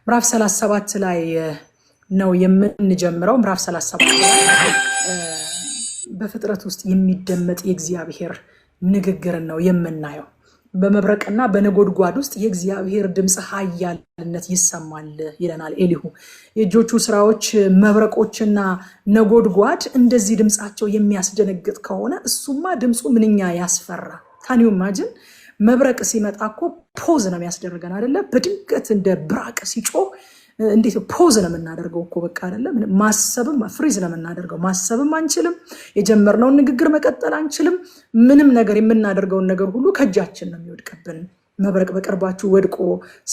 ምዕራፍ 37 ላይ ነው የምንጀምረው። ምዕራፍ 37 ላይ በፍጥረት ውስጥ የሚደመጥ የእግዚአብሔር ንግግርን ነው የምናየው። በመብረቅና በነጎድጓድ ውስጥ የእግዚአብሔር ድምፅ ኃያልነት ይሰማል ይለናል ኤሊሁ። የእጆቹ ስራዎች መብረቆችና ነጎድጓድ እንደዚህ ድምፃቸው የሚያስደነግጥ ከሆነ እሱማ ድምፁ ምንኛ ያስፈራ። ካኒው ማጅን መብረቅ ሲመጣ እኮ ፖዝ ነው የሚያስደርገን አይደለ? በድንገት እንደ ብራቅ ሲጮህ እንዴት ፖዝ ነው የምናደርገው እኮ በቃ አይደለ? ማሰብም ፍሪዝ ነው የምናደርገው። ማሰብም አንችልም። የጀመርነውን ንግግር መቀጠል አንችልም። ምንም ነገር የምናደርገውን ነገር ሁሉ ከእጃችን ነው የሚወድቅብን። መብረቅ በቅርባችሁ ወድቆ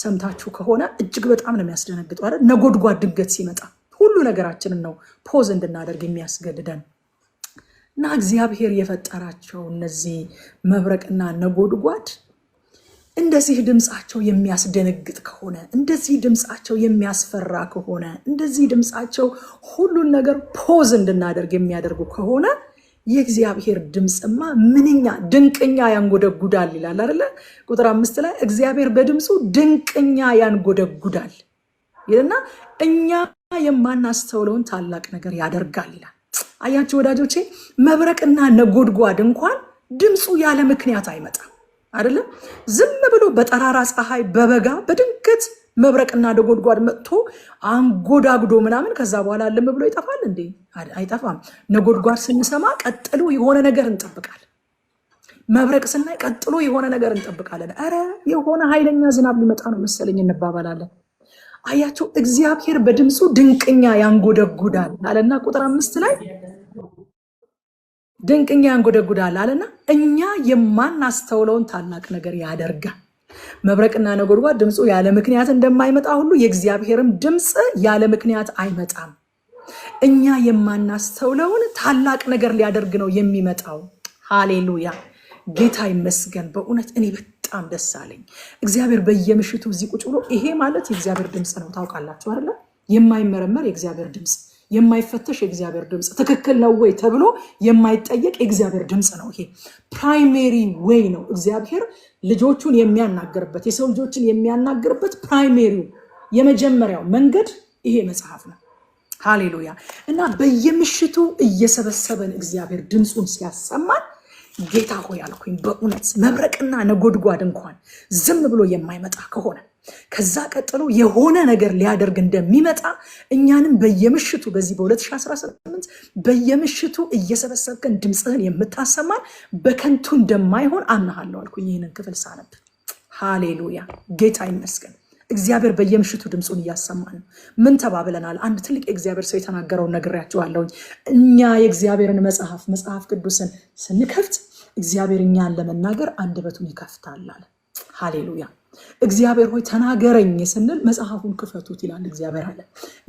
ሰምታችሁ ከሆነ እጅግ በጣም ነው የሚያስደነግጠው አይደል? ነጎድጓድ ድንገት ሲመጣ ሁሉ ነገራችንን ነው ፖዝ እንድናደርግ የሚያስገድደን። እና እግዚአብሔር የፈጠራቸው እነዚህ መብረቅና ነጎድጓድ እንደዚህ ድምፃቸው የሚያስደነግጥ ከሆነ፣ እንደዚህ ድምፃቸው የሚያስፈራ ከሆነ፣ እንደዚህ ድምፃቸው ሁሉን ነገር ፖዝ እንድናደርግ የሚያደርጉ ከሆነ የእግዚአብሔር ድምፅማ ምንኛ ድንቅኛ ያንጎደጉዳል ይላል አይደለ? ቁጥር 5 ላይ እግዚአብሔር በድምፁ ድንቅኛ ያንጎደጉዳል ይልና እኛ የማናስተውለውን ታላቅ ነገር ያደርጋል ይላል። አያችሁ ወዳጆቼ፣ መብረቅና ነጎድጓድ እንኳን ድምፁ ያለ ምክንያት አይመጣም አይደለም። ዝም ብሎ በጠራራ ፀሐይ በበጋ በድንገት መብረቅና ነጎድጓድ መጥቶ አንጎዳጉዶ ምናምን ከዛ በኋላ ልም ብሎ ይጠፋል እንዴ? አይጠፋም። ነጎድጓድ ስንሰማ ቀጥሎ የሆነ ነገር እንጠብቃለን። መብረቅ ስናይ ቀጥሎ የሆነ ነገር እንጠብቃለን። ኧረ የሆነ ኃይለኛ ዝናብ ሊመጣ ነው መሰለኝ እንባባላለን። አያችሁ እግዚአብሔር በድምፁ ድንቅኛ ያንጎደጉዳል አለና ቁጥር 5 ላይ ድንቅኛ ያንጎደጉዳል አለና እኛ የማናስተውለውን ታላቅ ነገር ያደርጋል። መብረቅና ነጎድጓድ ድምፁ ያለ ምክንያት እንደማይመጣ ሁሉ የእግዚአብሔርም ድምፅ ያለ ምክንያት አይመጣም። እኛ የማናስተውለውን ታላቅ ነገር ሊያደርግ ነው የሚመጣው። ሃሌሉያ፣ ጌታ ይመስገን። በእውነት እኔ በጣም ደስ አለኝ። እግዚአብሔር በየምሽቱ እዚህ ቁጭ ብሎ ይሄ ማለት የእግዚአብሔር ድምፅ ነው። ታውቃላችሁ አይደለ? የማይመረመር የእግዚአብሔር ድምፅ፣ የማይፈተሽ የእግዚአብሔር ድምፅ፣ ትክክል ነው ወይ ተብሎ የማይጠየቅ የእግዚአብሔር ድምፅ ነው። ይሄ ፕራይሜሪ ዌይ ነው እግዚአብሔር ልጆቹን የሚያናገርበት፣ የሰው ልጆችን የሚያናገርበት ፕራይሜሪው የመጀመሪያው መንገድ ይሄ መጽሐፍ ነው። ሃሌሉያ። እና በየምሽቱ እየሰበሰበን እግዚአብሔር ድምፁን ሲያሰማን ጌታ ሆይ አልኩኝ። በእውነት መብረቅና ነጎድጓድ እንኳን ዝም ብሎ የማይመጣ ከሆነ ከዛ ቀጥሎ የሆነ ነገር ሊያደርግ እንደሚመጣ እኛንም በየምሽቱ በዚህ በ2018 በየምሽቱ እየሰበሰብከን ድምፅህን የምታሰማን በከንቱ እንደማይሆን አምናለሁ አልኩኝ ይህንን ክፍል ሳነብ። ሃሌሉያ፣ ጌታ ይመስገን። እግዚአብሔር በየምሽቱ ድምፁን እያሰማን ነው። ምን ተባብለናል? አንድ ትልቅ የእግዚአብሔር ሰው የተናገረውን ነግሬያቸዋለሁ። እኛ የእግዚአብሔርን መጽሐፍ ቅዱስን ስንከፍት እግዚአብሔር እኛን ለመናገር አንደበቱን ይከፍታል አለ። ሃሌሉያ። እግዚአብሔር ሆይ ተናገረኝ ስንል መጽሐፉን ክፈቱት ይላል እግዚአብሔር አለ።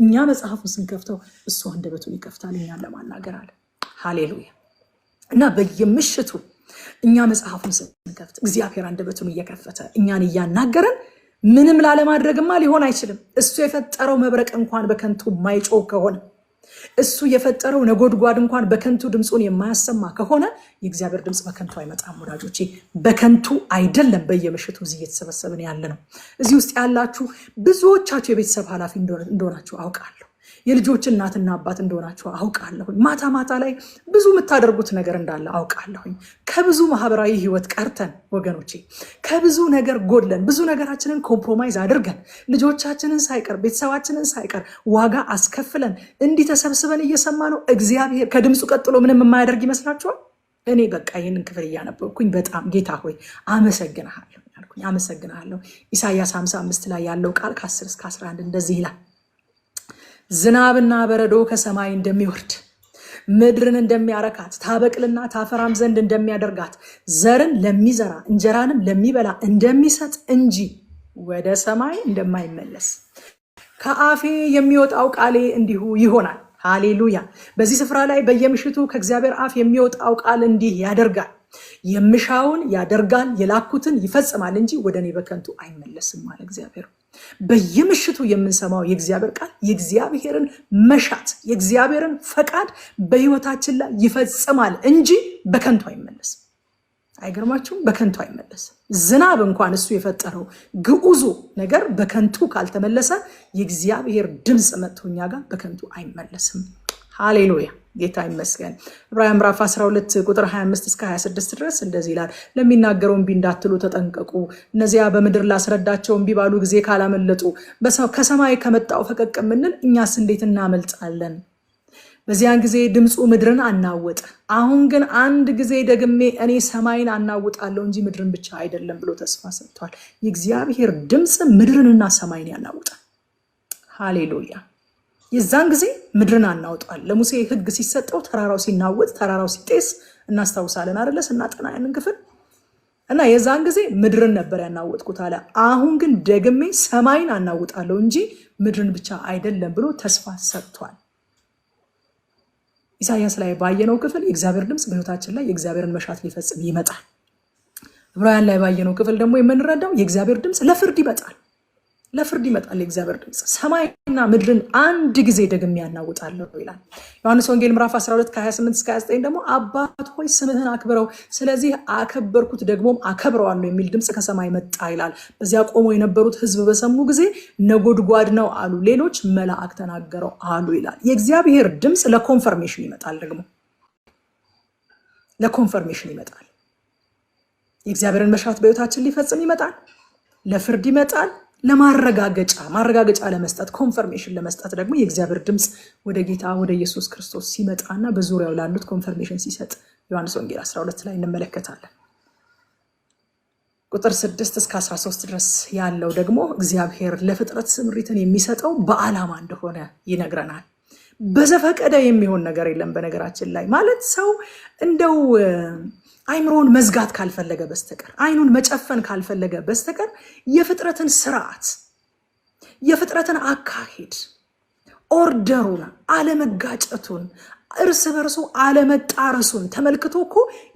እኛ መጽሐፉን ስንከፍተው እሱ አንደበቱን ይከፍታል እኛን ለማናገር አለ። ሃሌሉያ። እና በየምሽቱ እኛ መጽሐፉን ስንከፍት እግዚአብሔር አንደበቱን እየከፈተ እኛን እያናገረን ምንም ላለማድረግማ ሊሆን አይችልም። እሱ የፈጠረው መብረቅ እንኳን በከንቱ የማይጮህ ከሆነ፣ እሱ የፈጠረው ነጎድጓድ እንኳን በከንቱ ድምፁን የማያሰማ ከሆነ የእግዚአብሔር ድምፅ በከንቱ አይመጣም ወዳጆቼ፣ በከንቱ አይደለም። በየምሽቱ እዚህ እየተሰበሰብን ያለ ነው። እዚህ ውስጥ ያላችሁ ብዙዎቻችሁ የቤተሰብ ኃላፊ እንደሆናችሁ አውቃለሁ። የልጆች እናትና አባት እንደሆናችሁ አውቃለሁኝ። ማታ ማታ ላይ ብዙ የምታደርጉት ነገር እንዳለ አውቃለሁኝ። ከብዙ ማህበራዊ ህይወት ቀርተን ወገኖቼ፣ ከብዙ ነገር ጎድለን፣ ብዙ ነገራችንን ኮምፕሮማይዝ አድርገን፣ ልጆቻችንን ሳይቀር ቤተሰባችንን ሳይቀር ዋጋ አስከፍለን እንዲህ ተሰብስበን እየሰማ ነው። እግዚአብሔር ከድምፁ ቀጥሎ ምንም የማያደርግ ይመስላችኋል? እኔ በቃ ይህንን ክፍል እያነበብኩኝ በጣም ጌታ ሆይ አመሰግንሃለሁ ያልኩኝ። አመሰግንሃለሁ። ኢሳይያስ 55 ላይ ያለው ቃል ከ10 እስከ 11 እንደዚህ ይላል። ዝናብና በረዶ ከሰማይ እንደሚወርድ ምድርን እንደሚያረካት ታበቅልና ታፈራም ዘንድ እንደሚያደርጋት ዘርን ለሚዘራ እንጀራንም ለሚበላ እንደሚሰጥ እንጂ ወደ ሰማይ እንደማይመለስ ከአፌ የሚወጣው ቃሌ እንዲሁ ይሆናል። ሃሌሉያ። በዚህ ስፍራ ላይ በየምሽቱ ከእግዚአብሔር አፍ የሚወጣው ቃል እንዲህ ያደርጋል። የምሻውን ያደርጋል፣ የላኩትን ይፈጽማል እንጂ ወደ እኔ በከንቱ አይመለስም አለ እግዚአብሔር። በየምሽቱ የምንሰማው የእግዚአብሔር ቃል የእግዚአብሔርን መሻት የእግዚአብሔርን ፈቃድ በህይወታችን ላይ ይፈጽማል እንጂ በከንቱ አይመለስም። አይገርማችሁም? በከንቱ አይመለስም። ዝናብ እንኳን እሱ የፈጠረው ግዑዙ ነገር በከንቱ ካልተመለሰ የእግዚአብሔር ድምፅ መጥቶ እኛ ጋር በከንቱ አይመለስም። ሃሌሉያ ጌታ ይመስገን። ዕብራውያን ምዕራፍ 12 ቁጥር 25 እስከ 26 ድረስ እንደዚህ ይላል፣ ለሚናገረው እምቢ እንዳትሉ ተጠንቀቁ። እነዚያ በምድር ላስረዳቸው እምቢ ባሉ ጊዜ ካላመለጡ ከሰማይ ከመጣው ፈቀቅ የምንል እኛስ እንዴት እናመልጣለን? በዚያን ጊዜ ድምፁ ምድርን አናወጠ። አሁን ግን አንድ ጊዜ ደግሜ እኔ ሰማይን አናውጣለሁ እንጂ ምድርን ብቻ አይደለም ብሎ ተስፋ ሰጥቷል። የእግዚአብሔር ድምፅ ምድርንና ሰማይን ያናውጣል። ሃሌሉያ። የዛን ጊዜ ምድርን አናውጣል። ለሙሴ ሕግ ሲሰጠው ተራራው ሲናወጥ ተራራው ሲጤስ እናስታውሳለን አይደለ? ስናጠና ያንን ክፍል እና የዛን ጊዜ ምድርን ነበር ያናወጥኩት አለ። አሁን ግን ደግሜ ሰማይን አናውጣለሁ እንጂ ምድርን ብቻ አይደለም ብሎ ተስፋ ሰጥቷል። ኢሳያስ ላይ ባየነው ክፍል የእግዚአብሔር ድምፅ በሕይወታችን ላይ የእግዚአብሔርን መሻት ሊፈጽም ይመጣል። ዕብራውያን ላይ ባየነው ክፍል ደግሞ የምንረዳው የእግዚአብሔር ድምፅ ለፍርድ ይመጣል። ለፍርድ ይመጣል የእግዚአብሔር ድምፅ። ሰማይና ምድርን አንድ ጊዜ ደግሜ ያናውጣለሁ ይላል። ዮሐንስ ወንጌል ምዕራፍ 12 ከ28 እስከ 29 ደግሞ አባት ሆይ ስምህን አክብረው፣ ስለዚህ አከበርኩት ደግሞም አከብረዋለሁ የሚል ድምፅ ከሰማይ መጣ ይላል። በዚያ ቆሞ የነበሩት ሕዝብ በሰሙ ጊዜ ነጎድጓድ ነው አሉ፣ ሌሎች መልአክ ተናገረው አሉ ይላል። የእግዚአብሔር ድምፅ ለኮንፈርሜሽን ይመጣል። ደግሞ ለኮንፈርሜሽን ይመጣል። የእግዚአብሔርን መሻት በሕይወታችን ሊፈጽም ይመጣል። ለፍርድ ይመጣል። ማረጋገጫ ለመስጠት ኮንፈርሜሽን ለመስጠት ደግሞ የእግዚአብሔር ድምፅ ወደ ጌታ ወደ ኢየሱስ ክርስቶስ ሲመጣና በዙሪያው ላሉት ኮንፈርሜሽን ሲሰጥ ዮሐንስ ወንጌል 12 ላይ እንመለከታለን። ቁጥር 6 እስከ 13 ድረስ ያለው ደግሞ እግዚአብሔር ለፍጥረት ስምሪትን የሚሰጠው በዓላማ እንደሆነ ይነግረናል። በዘፈቀደ የሚሆን ነገር የለም። በነገራችን ላይ ማለት ሰው እንደው አይምሮን መዝጋት ካልፈለገ በስተቀር አይኑን መጨፈን ካልፈለገ በስተቀር የፍጥረትን ስርዓት፣ የፍጥረትን አካሄድ፣ ኦርደሩን፣ አለመጋጨቱን፣ እርስ በርሱ አለመጣረሱን ተመልክቶ እኮ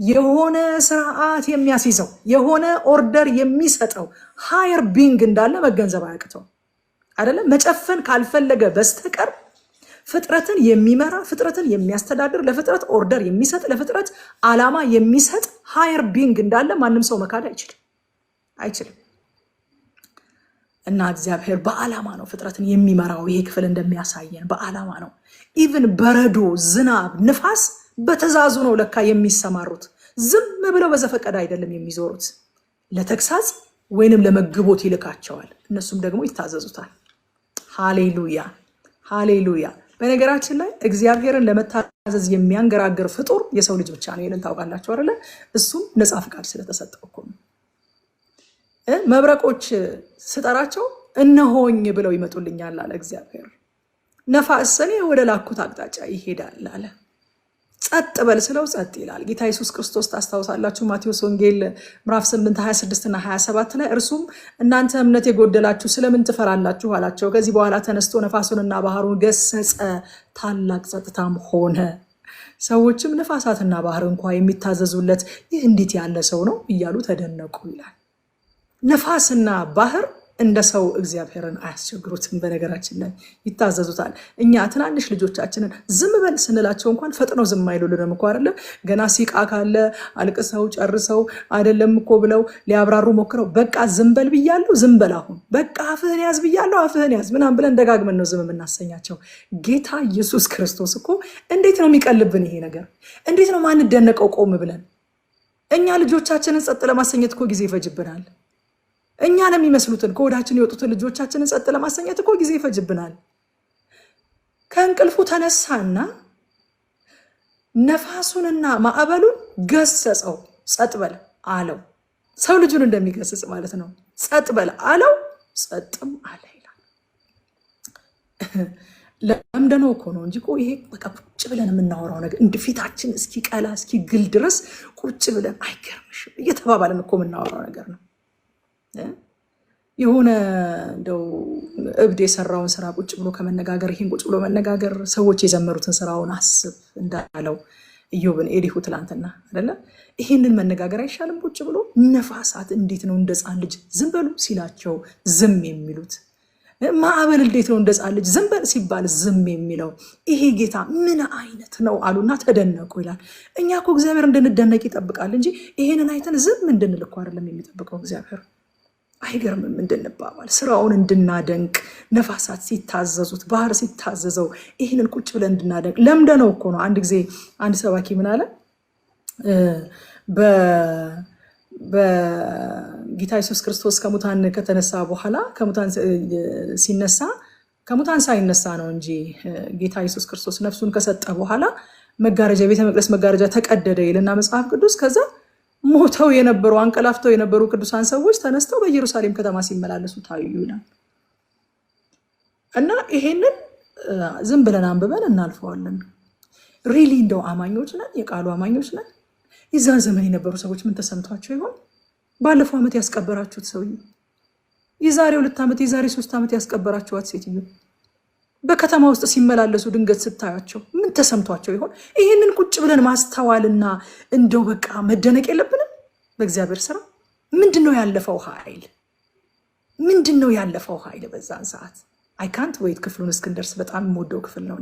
የሆነ ስርዓት የሚያስይዘው የሆነ ኦርደር የሚሰጠው ሃየር ቢንግ እንዳለ መገንዘብ አያቅተው አይደለም። መጨፈን ካልፈለገ በስተቀር ፍጥረትን የሚመራ ፍጥረትን የሚያስተዳድር ለፍጥረት ኦርደር የሚሰጥ ለፍጥረት ዓላማ የሚሰጥ ሃየር ቢንግ እንዳለ ማንም ሰው መካድ አይችልም። እና እግዚአብሔር በዓላማ ነው ፍጥረትን የሚመራው። ይሄ ክፍል እንደሚያሳየን በዓላማ ነው። ኢቭን በረዶ፣ ዝናብ፣ ንፋስ በትእዛዙ ነው ለካ የሚሰማሩት። ዝም ብለው በዘፈቀደ አይደለም የሚዞሩት። ለተግሳጽ ወይንም ለመግቦት ይልካቸዋል። እነሱም ደግሞ ይታዘዙታል። ሃሌሉያ ሃሌሉያ። በነገራችን ላይ እግዚአብሔርን ለመታዘዝ የሚያንገራግር ፍጡር የሰው ልጅ ብቻ ነው። ይህንን ታውቃላችሁ አይደለ? እሱም ነፃ ፍቃድ ስለተሰጠው እኮ ነው። መብረቆች ስጠራቸው እነሆኝ ብለው ይመጡልኛል አለ እግዚአብሔር። ነፋስ እኔ ወደ ላኩት አቅጣጫ ይሄዳል አለ። ጸጥ በል ስለው ጸጥ ይላል። ጌታ ኢየሱስ ክርስቶስ ታስታውሳላችሁ ማቴዎስ ወንጌል ምዕራፍ 8 26 እና 27 ላይ እርሱም እናንተ እምነት የጎደላችሁ ስለምን ትፈራላችሁ አላቸው። ከዚህ በኋላ ተነስቶ ነፋሱንና ባህሩን ገሰጸ፣ ታላቅ ጸጥታም ሆነ። ሰዎችም ነፋሳትና ባህር እንኳ የሚታዘዙለት ይህ እንዴት ያለ ሰው ነው እያሉ ተደነቁ ይላል። ነፋስና ባህር እንደ ሰው እግዚአብሔርን አያስቸግሩትም። በነገራችን ላይ ይታዘዙታል። እኛ ትናንሽ ልጆቻችንን ዝም በል ስንላቸው እንኳን ፈጥነው ዝም አይሉልንም እኮ አይደለ? ገና ሲቃ ካለ አልቅሰው ጨርሰው አይደለም እኮ ብለው ሊያብራሩ ሞክረው በቃ ዝም በል ብያለሁ፣ ዝም በል አሁን በቃ አፍህን ያዝ ብያለሁ፣ አፍህን ያዝ ምናምን ብለን ደጋግመን ነው ዝም የምናሰኛቸው። ጌታ ኢየሱስ ክርስቶስ እኮ እንዴት ነው የሚቀልብን ይሄ ነገር? እንዴት ነው ማንደነቀው ቆም ብለን? እኛ ልጆቻችንን ጸጥ ለማሰኘት እኮ ጊዜ ይፈጅብናል። እኛን የሚመስሉትን ከወዳችን የወጡትን ልጆቻችንን ጸጥ ለማሰኘት እኮ ጊዜ ይፈጅብናል። ከእንቅልፉ ተነሳና ነፋሱንና ማዕበሉን ገሰጸው፣ ጸጥ በል አለው። ሰው ልጁን እንደሚገስጽ ማለት ነው። ጸጥ በል አለው፣ ጸጥም አለ ይላል። ለምንድነው እኮ ነው እንጂ እኮ ይሄ በቃ ቁጭ ብለን የምናወራው ነገር እንደ ፊታችን እስኪቀላ እስኪግል ድረስ ቁጭ ብለን አይገርምሽም እየተባባለን እኮ የምናወራው ነገር ነው። የሆነ እንደው እብድ የሰራውን ስራ ቁጭ ብሎ ከመነጋገር ይህን ቁጭ ብሎ መነጋገር፣ ሰዎች የዘመሩትን ስራውን አስብ እንዳለው ኢዮብን ኤሊሁ ትላንትና አይደለ? ይህንን መነጋገር አይሻልም? ቁጭ ብሎ ነፋሳት እንዴት ነው እንደ ሕፃን ልጅ ዝም በሉ ሲላቸው ዝም የሚሉት? ማዕበል እንዴት ነው እንደጻለች ዝም በል ሲባል ዝም የሚለው ይሄ ጌታ ምን አይነት ነው አሉና ተደነቁ ይላል። እኛ እኮ እግዚአብሔር እንድንደነቅ ይጠብቃል እንጂ ይሄንን አይተን ዝም እንድንል እኮ አይደለም የሚጠብቀው እግዚአብሔር። አይገርምም? እንድንባባል ስራውን እንድናደንቅ ነፋሳት ሲታዘዙት ባህር ሲታዘዘው ይህንን ቁጭ ብለን እንድናደንቅ ለምደነው እኮ ነው። አንድ ጊዜ አንድ ሰባኪ ምን አለ? በጌታ ኢየሱስ ክርስቶስ ከሙታን ከተነሳ በኋላ ከሙታን ሳይነሳ ነው እንጂ ጌታ ኢየሱስ ክርስቶስ ነፍሱን ከሰጠ በኋላ መጋረጃ ቤተ መቅደስ መጋረጃ ተቀደደ ይልና መጽሐፍ ቅዱስ ከዛ ሞተው የነበሩ አንቀላፍተው የነበሩ ቅዱሳን ሰዎች ተነስተው በኢየሩሳሌም ከተማ ሲመላለሱ ታዩ ይላል። እና ይሄንን ዝም ብለን አንብበን እናልፈዋለን። ሪሊ እንደው አማኞች ነን፣ የቃሉ አማኞች ነን። የዛን ዘመን የነበሩ ሰዎች ምን ተሰምቷቸው ይሆን? ባለፈው ዓመት ያስቀበራችሁት ሰውዬ፣ የዛሬ 2 ዓመት የዛሬ 3 ዓመት ያስቀበራችኋት ሴትዮ በከተማ ውስጥ ሲመላለሱ ድንገት ስታያቸው ምን ተሰምቷቸው ይሆን? ይህንን ቁጭ ብለን ማስተዋልና እንደው በቃ መደነቅ የለብንም በእግዚአብሔር ስራ። ምንድነው ያለፈው ኃይል? ምንድነው ያለፈው ኃይል በዛን ሰዓት? አይ ካንት ወይት ክፍሉን እስክንደርስ በጣም የምወደው ክፍል ነው።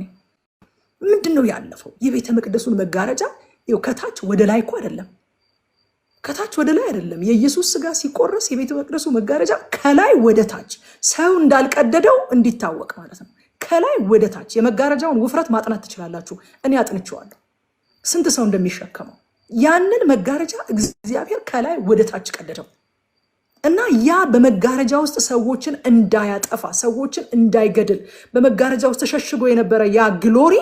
ምንድነው ያለፈው? የቤተ መቅደሱን መጋረጃ ይኸው ከታች ወደ ላይ እኮ አይደለም፣ ከታች ወደ ላይ አይደለም። የኢየሱስ ስጋ ሲቆረስ የቤተ መቅደሱ መጋረጃ ከላይ ወደ ታች ሰው እንዳልቀደደው እንዲታወቅ ማለት ነው። ከላይ ወደ ታች የመጋረጃውን ውፍረት ማጥናት ትችላላችሁ። እኔ አጥንቼዋለሁ ስንት ሰው እንደሚሸከመው። ያንን መጋረጃ እግዚአብሔር ከላይ ወደ ታች ቀደደው እና ያ በመጋረጃ ውስጥ ሰዎችን እንዳያጠፋ ሰዎችን እንዳይገድል በመጋረጃ ውስጥ ተሸሽጎ የነበረ ያ ግሎሪ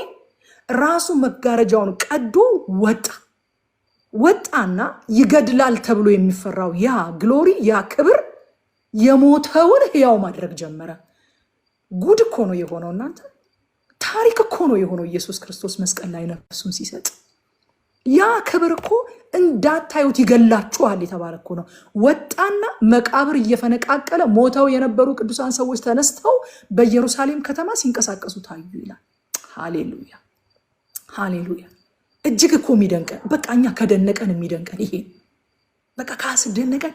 ራሱ መጋረጃውን ቀዶ ወጣና ይገድላል ተብሎ የሚፈራው ያ ግሎሪ ያ ክብር የሞተውን ሕያው ማድረግ ጀመረ። ጉድ እኮ ነው የሆነው እናንተ፣ ታሪክ እኮ ነው የሆነው። ኢየሱስ ክርስቶስ መስቀል ላይ ነፍሱን ሲሰጥ ያ ክብር እኮ እንዳታዩት ይገላችኋል የተባለ እኮ ነው። ወጣና መቃብር እየፈነቃቀለ ሞተው የነበሩ ቅዱሳን ሰዎች ተነስተው በኢየሩሳሌም ከተማ ሲንቀሳቀሱ ታዩ ይላል። ሃሌሉያ ሃሌሉያ። እጅግ እኮ የሚደንቀን በቃ እኛ ከደነቀን የሚደንቀን ይሄ በቃ ካስደነቀን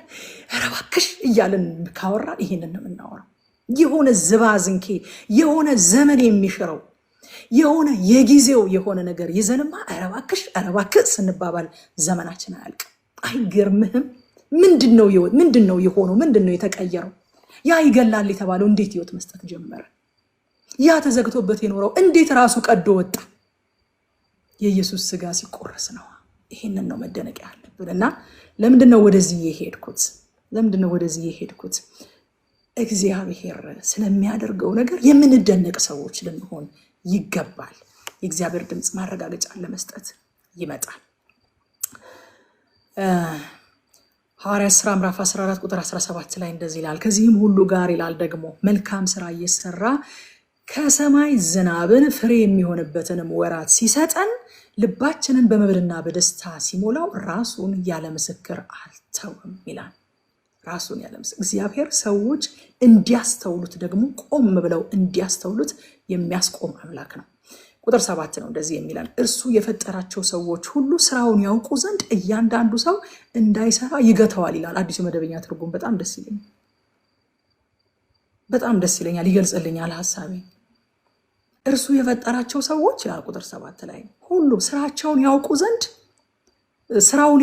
ኧረ እባክሽ እያለን ካወራን ይሄንን ነው የምናወራው። የሆነ ዝባዝንኬ የሆነ ዘመን የሚሽረው የሆነ የጊዜው የሆነ ነገር ይዘንማ ኧረ እባክህ ስንባባል ዘመናችን አያልቅም። አይገርምህም? ምንድነው የሆነው? ምንድነው የተቀየረው? ያ ይገላል የተባለው እንዴት ህይወት መስጠት ጀመረ? ያ ተዘግቶበት የኖረው እንዴት ራሱ ቀዶ ወጣ? የኢየሱስ ስጋ ሲቆረስ ነው። ይሄንን ነው መደነቅ ያለብን። እና ለምንድነው ወደዚህ የሄድኩት? እግዚአብሔር ስለሚያደርገው ነገር የምንደነቅ ሰዎች ልንሆን ይገባል። የእግዚአብሔር ድምፅ ማረጋገጫ ለመስጠት ይመጣል። ሐዋርያት ሥራ ምዕራፍ 14 ቁጥር 17 ላይ እንደዚህ ይላል፣ ከዚህም ሁሉ ጋር ይላል ደግሞ መልካም ስራ እየሰራ ከሰማይ ዝናብን ፍሬ የሚሆንበትንም ወራት ሲሰጠን ልባችንን በመብልና በደስታ ሲሞላው ራሱን ያለ ምስክር አልተውም ይላል። ራሱን ያለ ምስክር እግዚአብሔር ሰዎች እንዲያስተውሉት ደግሞ ቆም ብለው እንዲያስተውሉት የሚያስቆም አምላክ ነው። ቁጥር 7 ነው እንደዚህ የሚላል፣ እርሱ የፈጠራቸው ሰዎች ሁሉ ስራውን ያውቁ ዘንድ እያንዳንዱ ሰው እንዳይሰራ ይገተዋል ይላል። አዲሱ መደበኛ ትርጉም በጣም ደስ ይለኛል፣ ይገልጽልኛል ሐሳቤ። እርሱ የፈጠራቸው ሰዎች ይላል ቁጥር 7 ላይ ሁሉ ስራውን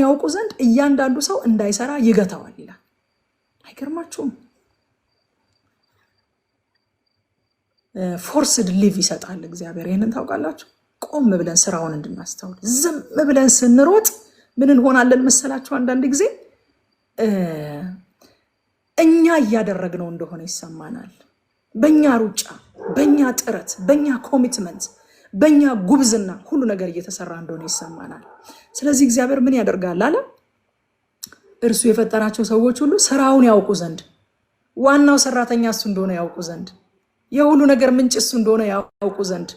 ያውቁ ዘንድ እያንዳንዱ ሰው እንዳይሰራ ይገተዋል ይላል። አይገርማችሁም? ፎርስድ ሊቭ ይሰጣል እግዚአብሔር። ይህንን ታውቃላችሁ? ቆም ብለን ስራውን እንድናስተውል። ዝም ብለን ስንሮጥ ምን እንሆናለን መሰላችሁ? አንዳንድ ጊዜ እኛ እያደረግነው እንደሆነ ይሰማናል። በእኛ ሩጫ፣ በእኛ ጥረት፣ በእኛ ኮሚትመንት፣ በእኛ ጉብዝና ሁሉ ነገር እየተሰራ እንደሆነ ይሰማናል። ስለዚህ እግዚአብሔር ምን ያደርጋል አለ? እርሱ የፈጠራቸው ሰዎች ሁሉ ስራውን ያውቁ ዘንድ፣ ዋናው ሰራተኛ እሱ እንደሆነ ያውቁ ዘንድ፣ የሁሉ ነገር ምንጭ እሱ እንደሆነ ያውቁ ዘንድ፣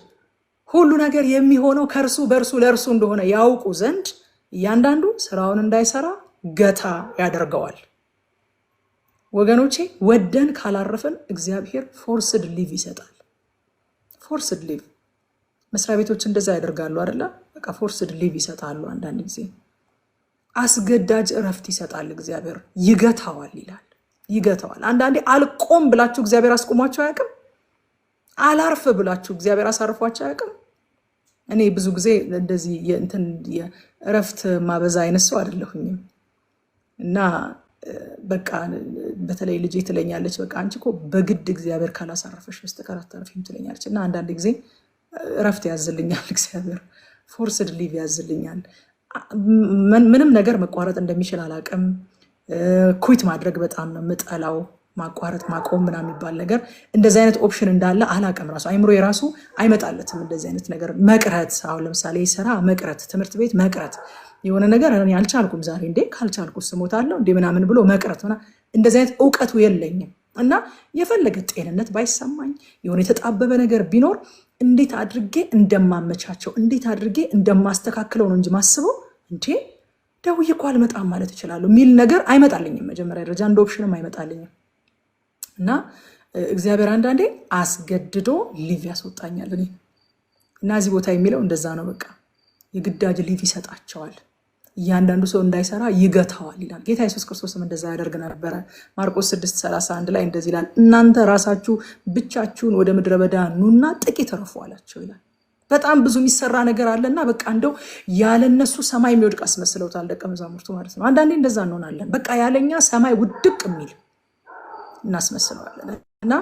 ሁሉ ነገር የሚሆነው ከእርሱ በእርሱ ለእርሱ እንደሆነ ያውቁ ዘንድ እያንዳንዱ ስራውን እንዳይሰራ ገታ ያደርገዋል። ወገኖቼ ወደን ካላረፈን እግዚአብሔር ፎርስድ ሊቭ ይሰጣል። ፎርስድ ሊቭ መስሪያ ቤቶች እንደዛ ያደርጋሉ አይደለ? በቃ ፎርስድ ሊቭ ይሰጣሉ። አንዳንድ ጊዜ አስገዳጅ እረፍት ይሰጣል እግዚአብሔር፣ ይገታዋል ይላል። ይገተዋል። አንዳንዴ አልቆም ብላችሁ እግዚአብሔር አስቆሟቸው አያውቅም። አላርፍ ብላችሁ እግዚአብሔር አሳርፏቸው አያውቅም። እኔ ብዙ ጊዜ እንደዚህ የእረፍት ማበዛ አይነት ሰው አይደለሁኝም እና በቃ በተለይ ልጄ ትለኛለች፣ በቃ አንቺ እኮ በግድ እግዚአብሔር ካላሳረፈሽ በስተቀር አታርፊም ትለኛለች። እና አንዳንድ ጊዜ እረፍት ያዝልኛል እግዚአብሔር፣ ፎርስድ ሊቭ ያዝልኛል። ምንም ነገር መቋረጥ እንደሚችል አላውቅም። ኩዊት ማድረግ በጣም ነው የምጠላው። ማቋረጥ ማቆም ምናምን የሚባል ነገር እንደዚህ አይነት ኦፕሽን እንዳለ አላውቅም። ራሱ አይምሮ የራሱ አይመጣለትም እንደዚህ አይነት ነገር። መቅረት፣ አሁን ለምሳሌ ስራ መቅረት፣ ትምህርት ቤት መቅረት፣ የሆነ ነገር እኔ አልቻልኩም ዛሬ እንዴ ካልቻልኩ ስሞታለሁ እንዴ ምናምን ብሎ መቅረት፣ እንደዚህ አይነት እውቀቱ የለኝም። እና የፈለገ ጤንነት ባይሰማኝ የሆነ የተጣበበ ነገር ቢኖር እንዴት አድርጌ እንደማመቻቸው እንዴት አድርጌ እንደማስተካክለው ነው እንጂ ማስበው እንዴ ደውዬ እኮ አልመጣም ማለት እችላለሁ የሚል ነገር አይመጣልኝም። መጀመሪያ ደረጃ እንደ ኦፕሽንም አይመጣልኝም። እና እግዚአብሔር አንዳንዴ አስገድዶ ሊቭ ያስወጣኛል። እኔ እና እዚህ ቦታ የሚለው እንደዛ ነው። በቃ የግዳጅ ሊቭ ይሰጣቸዋል። እያንዳንዱ ሰው እንዳይሰራ ይገታዋል ይላል። ጌታ ኢየሱስ ክርስቶስም እንደዛ ያደርግ ነበረ። ማርቆስ 6:31 ላይ እንደዚህ ይላል፣ እናንተ ራሳችሁ ብቻችሁን ወደ ምድረ በዳ ኑና ጥቂት እረፉ አላቸው ይላል። በጣም ብዙ የሚሰራ ነገር አለና በቃ እንደው ያለነሱ ሰማይ የሚወድቅ አስመስለውታል ደቀ መዛሙርቱ ማለት ነው። አንዳንዴ እንደዛ እንሆናለን። በቃ ያለኛ ሰማይ ውድቅ የሚል እናስመስለዋለን። እና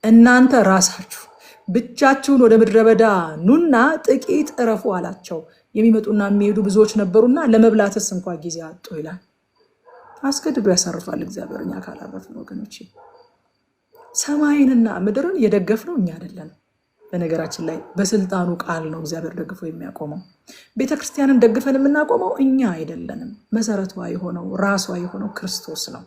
እናንተ ራሳችሁ ብቻችሁን ወደ ምድረ በዳ ኑና ጥቂት እረፉ አላቸው። የሚመጡና የሚሄዱ ብዙዎች ነበሩና ለመብላትስ እንኳ ጊዜ አጡ ይላል። አስገድዶ ያሳርፋል እግዚአብሔር እኛ ካላረፍን ወገኖች። ሰማይንና ምድርን የደገፍነው እኛ አይደለንም። በነገራችን ላይ በስልጣኑ ቃል ነው እግዚአብሔር ደግፎ የሚያቆመው። ቤተክርስቲያንን ደግፈን የምናቆመው እኛ አይደለንም። መሰረቷ የሆነው ራሷ የሆነው ክርስቶስ ነው።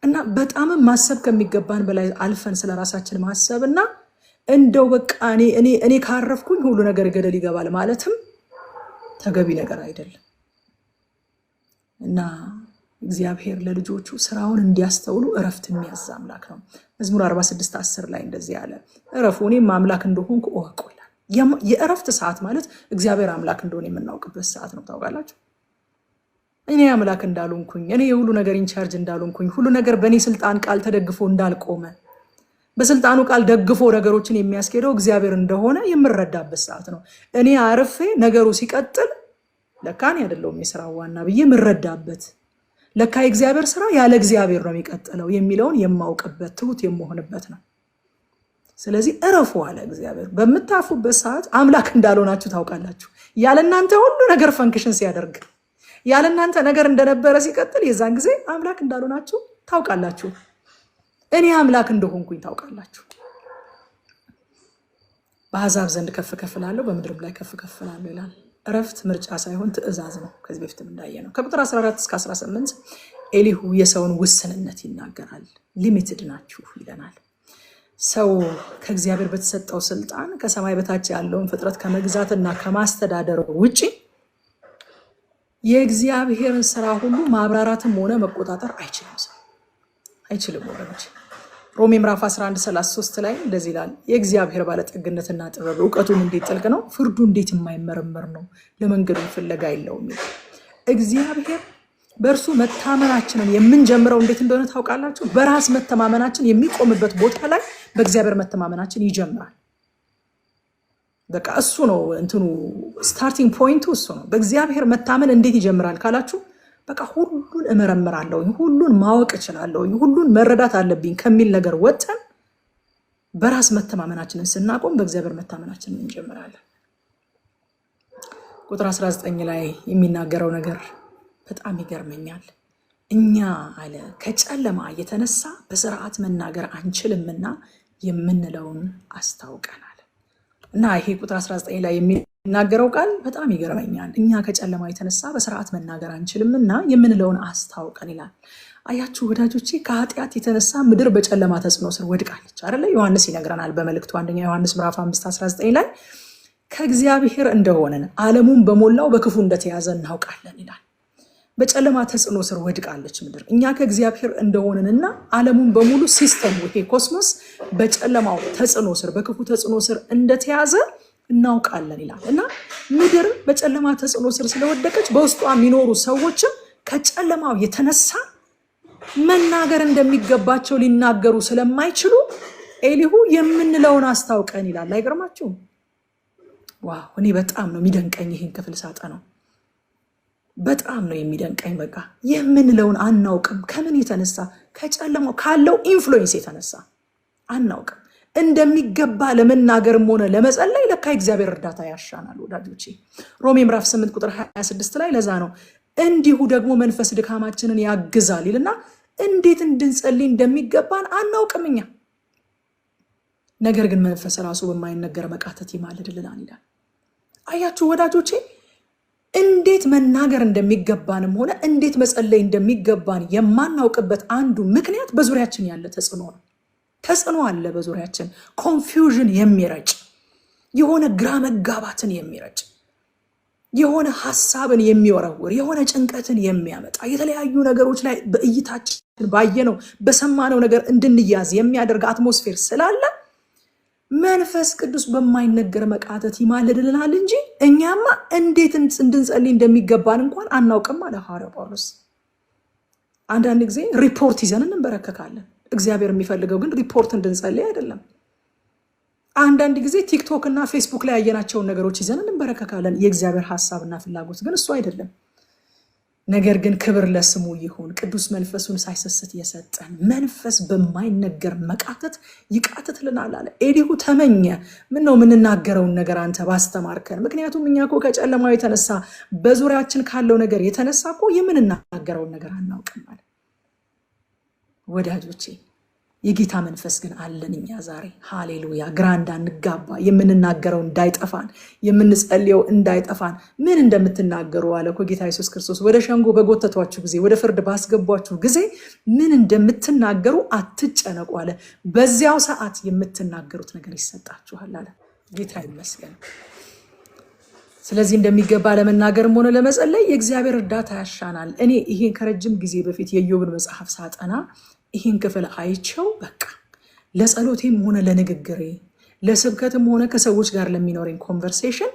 እና በጣምም ማሰብ ከሚገባን በላይ አልፈን ስለ ራሳችን ማሰብ እና እንደው በቃ እኔ ካረፍኩኝ ሁሉ ነገር ገደል ይገባል ማለትም ተገቢ ነገር አይደለም። እና እግዚአብሔር ለልጆቹ ስራውን እንዲያስተውሉ እረፍት የሚያዝ አምላክ ነው። መዝሙር 46:10 ላይ እንደዚህ አለ፣ እረፉ እኔም አምላክ እንደሆንኩ እወቁ ይላል። የእረፍት ሰዓት ማለት እግዚአብሔር አምላክ እንደሆነ የምናውቅበት ሰዓት ነው። ታውቃላችሁ፣ እኔ አምላክ እንዳልሆንኩኝ፣ እኔ የሁሉ ነገር ኢንቻርጅ እንዳልሆንኩኝ፣ ሁሉ ነገር በእኔ ስልጣን ቃል ተደግፎ እንዳልቆመ፣ በስልጣኑ ቃል ደግፎ ነገሮችን የሚያስኬደው እግዚአብሔር እንደሆነ የምረዳበት ሰዓት ነው። እኔ አርፌ ነገሩ ሲቀጥል ለካ እኔ አይደለሁም የስራው ዋና ብዬ የምረዳበት፣ ለካ የእግዚአብሔር ስራ ያለ እግዚአብሔር ነው የሚቀጥለው የሚለውን የማውቅበት ትሁት የምሆንበት ነው። ስለዚህ እረፉ አለ እግዚአብሔር። በምታፉበት ሰዓት አምላክ እንዳልሆናችሁ ታውቃላችሁ። ያለ እናንተ ሁሉ ነገር ፈንክሽን ሲያደርግ፣ ያለ እናንተ ነገር እንደነበረ ሲቀጥል፣ የዛን ጊዜ አምላክ እንዳልሆናችሁ ታውቃላችሁ። እኔ አምላክ እንደሆንኩኝ ታውቃላችሁ። በአሕዛብ ዘንድ ከፍ ከፍ እላለሁ፣ በምድርም ላይ ከፍ ከፍ እላለሁ ይላል። እረፍት ምርጫ ሳይሆን ትእዛዝ ነው። ከዚህ በፊትም እንዳየ ነው። ከቁጥር 14 እስከ 18 ኤሊሁ የሰውን ውስንነት ይናገራል። ሊሚትድ ናችሁ ይለናል። ሰው ከእግዚአብሔር በተሰጠው ስልጣን ከሰማይ በታች ያለውን ፍጥረት ከመግዛትና ከማስተዳደር ውጪ የእግዚአብሔርን ስራ ሁሉ ማብራራትም ሆነ መቆጣጠር አይችልም ወገኖች። ሮሜ ምዕራፍ 11:33 ላይ እንደዚህ ይላል፣ የእግዚአብሔር ባለጠግነትና ጥበብ እውቀቱም እንዴት ጥልቅ ነው፣ ፍርዱ እንዴት የማይመረመር ነው፣ ለመንገዱ ፍለጋ የለውም። እግዚአብሔር በእርሱ መታመናችንን የምንጀምረው እንዴት እንደሆነ ታውቃላችሁ? በራስ መተማመናችን የሚቆምበት ቦታ ላይ በእግዚአብሔር መተማመናችን ይጀምራል። በቃ እሱ ነው እንትኑ ስታርቲንግ ፖይንቱ እሱ ነው። በእግዚአብሔር መታመን እንዴት ይጀምራል ካላችሁ፣ በቃ ሁሉን እመረምራለሁ፣ ሁሉን ማወቅ እችላለሁ፣ ሁሉን መረዳት አለብኝ ከሚል ነገር ወጥተን በራስ መተማመናችንን ስናቆም በእግዚአብሔር መታመናችንን እንጀምራለን። ቁጥር 19 ላይ የሚናገረው ነገር በጣም ይገርመኛል። እኛ አለ ከጨለማ የተነሳ በስርዓት መናገር አንችልምና የምንለውን አስታውቀናል። እና ይሄ ቁጥር 19 ላይ የሚናገረው ቃል በጣም ይገርመኛል። እኛ ከጨለማ የተነሳ በስርዓት መናገር አንችልምና የምንለውን አስታውቀን ይላል። አያችሁ ወዳጆቼ፣ ከኃጢአት የተነሳ ምድር በጨለማ ተጽዕኖ ስር ወድቃለች አይደለ? ዮሐንስ ይነግረናል በመልእክቱ አንደኛ ዮሐንስ ምዕራፍ 5:19 ላይ ከእግዚአብሔር እንደሆነን ዓለሙን በሞላው በክፉ እንደተያዘ እናውቃለን ይላል። በጨለማ ተጽዕኖ ስር ወድቃለች ምድር። እኛ ከእግዚአብሔር እንደሆነንና ዓለሙን በሙሉ ሲስተም ይሄ ኮስሞስ በጨለማው ተጽዕኖ ስር በክፉ ተጽዕኖ ስር እንደተያዘ እናውቃለን ይላል። እና ምድር በጨለማ ተጽዕኖ ስር ስለወደቀች በውስጧ የሚኖሩ ሰዎችም ከጨለማው የተነሳ መናገር እንደሚገባቸው ሊናገሩ ስለማይችሉ ኤሊሁ የምንለውን አስታውቀን ይላል። አይገርማችሁም? ዋው! እኔ በጣም ነው የሚደንቀኝ ይህን ክፍል ሳጠናው። በጣም ነው የሚደንቀኝ። በቃ የምንለውን አናውቅም። ከምን የተነሳ? ከጨለማው ካለው ኢንፍሉዌንስ የተነሳ አናውቅም። እንደሚገባ ለመናገርም ሆነ ለመጸለይ ለካ እግዚአብሔር እርዳታ ያሻናል ወዳጆቼ። ሮሜ ምዕራፍ 8 ቁጥር 26 ላይ ለዛ ነው እንዲሁ ደግሞ መንፈስ ድካማችንን ያግዛል ይልና እንዴት እንድንጸልይ እንደሚገባን አናውቅም እኛ፣ ነገር ግን መንፈስ ራሱ በማይነገር መቃተት ይማልድልናል ይላል። አያችሁ ወዳጆቼ፣ እንዴት መናገር እንደሚገባንም ሆነ እንዴት መጸለይ እንደሚገባን የማናውቅበት አንዱ ምክንያት በዙሪያችን ያለ ተጽዕኖ ነው። ተጽዕኖ አለ በዙሪያችን፣ ኮንፊውዥን የሚረጭ የሆነ ግራ መጋባትን የሚረጭ የሆነ ሐሳብን የሚወረውር የሆነ ጭንቀትን የሚያመጣ የተለያዩ ነገሮች ላይ በእይታችን ባየነው በሰማነው ነገር እንድንያዝ የሚያደርግ አትሞስፌር ስላለ መንፈስ ቅዱስ በማይነገር መቃተት ይማልድልናል እንጂ እኛማ እንዴት እንድንጸልይ እንደሚገባን እንኳን አናውቅም አለ ሐዋርያው ጳውሎስ። አንዳንድ ጊዜ ሪፖርት ይዘን እንበረከካለን። እግዚአብሔር የሚፈልገው ግን ሪፖርት እንድንጸልይ አይደለም። አንዳንድ ጊዜ ቲክቶክ እና ፌስቡክ ላይ ያየናቸውን ነገሮች ይዘን እንበረከካለን። የእግዚአብሔር ሐሳብና ፍላጎት ግን እሱ አይደለም። ነገር ግን ክብር ለስሙ ይሁን። ቅዱስ መንፈሱን ሳይሰስት የሰጠን መንፈስ በማይነገር መቃተት ይቃትትልናል አለ። ኤሊሁ ተመኘ፣ ምን ነው የምንናገረውን ነገር አንተ ባስተማርከን። ምክንያቱም እኛ እኮ ከጨለማው የተነሳ በዙሪያችን ካለው ነገር የተነሳ እኮ የምንናገረውን ነገር አናውቅም አለ። ወዳጆቼ የጌታ መንፈስ ግን አለን እኛ ዛሬ። ሃሌሉያ! ግራ እንዳንጋባ፣ የምንናገረው እንዳይጠፋን፣ የምንጸልየው እንዳይጠፋን። ምን እንደምትናገሩ አለ እኮ ጌታ ኢየሱስ ክርስቶስ። ወደ ሸንጎ በጎተቷችሁ ጊዜ፣ ወደ ፍርድ ባስገቧችሁ ጊዜ ምን እንደምትናገሩ አትጨነቁ አለ። በዚያው ሰዓት የምትናገሩት ነገር ይሰጣችኋል አለ። ጌታ ይመስገን። ስለዚህ እንደሚገባ ለመናገርም ሆነ ለመጸለይ የእግዚአብሔር እርዳታ ያሻናል። እኔ ይሄን ከረጅም ጊዜ በፊት የኢዮብን መጽሐፍ ሳጠና ይህን ክፍል አይቸው በቃ ለጸሎቴም ሆነ ለንግግሬ ለስብከትም ሆነ ከሰዎች ጋር ለሚኖረኝ ኮንቨርሴሽን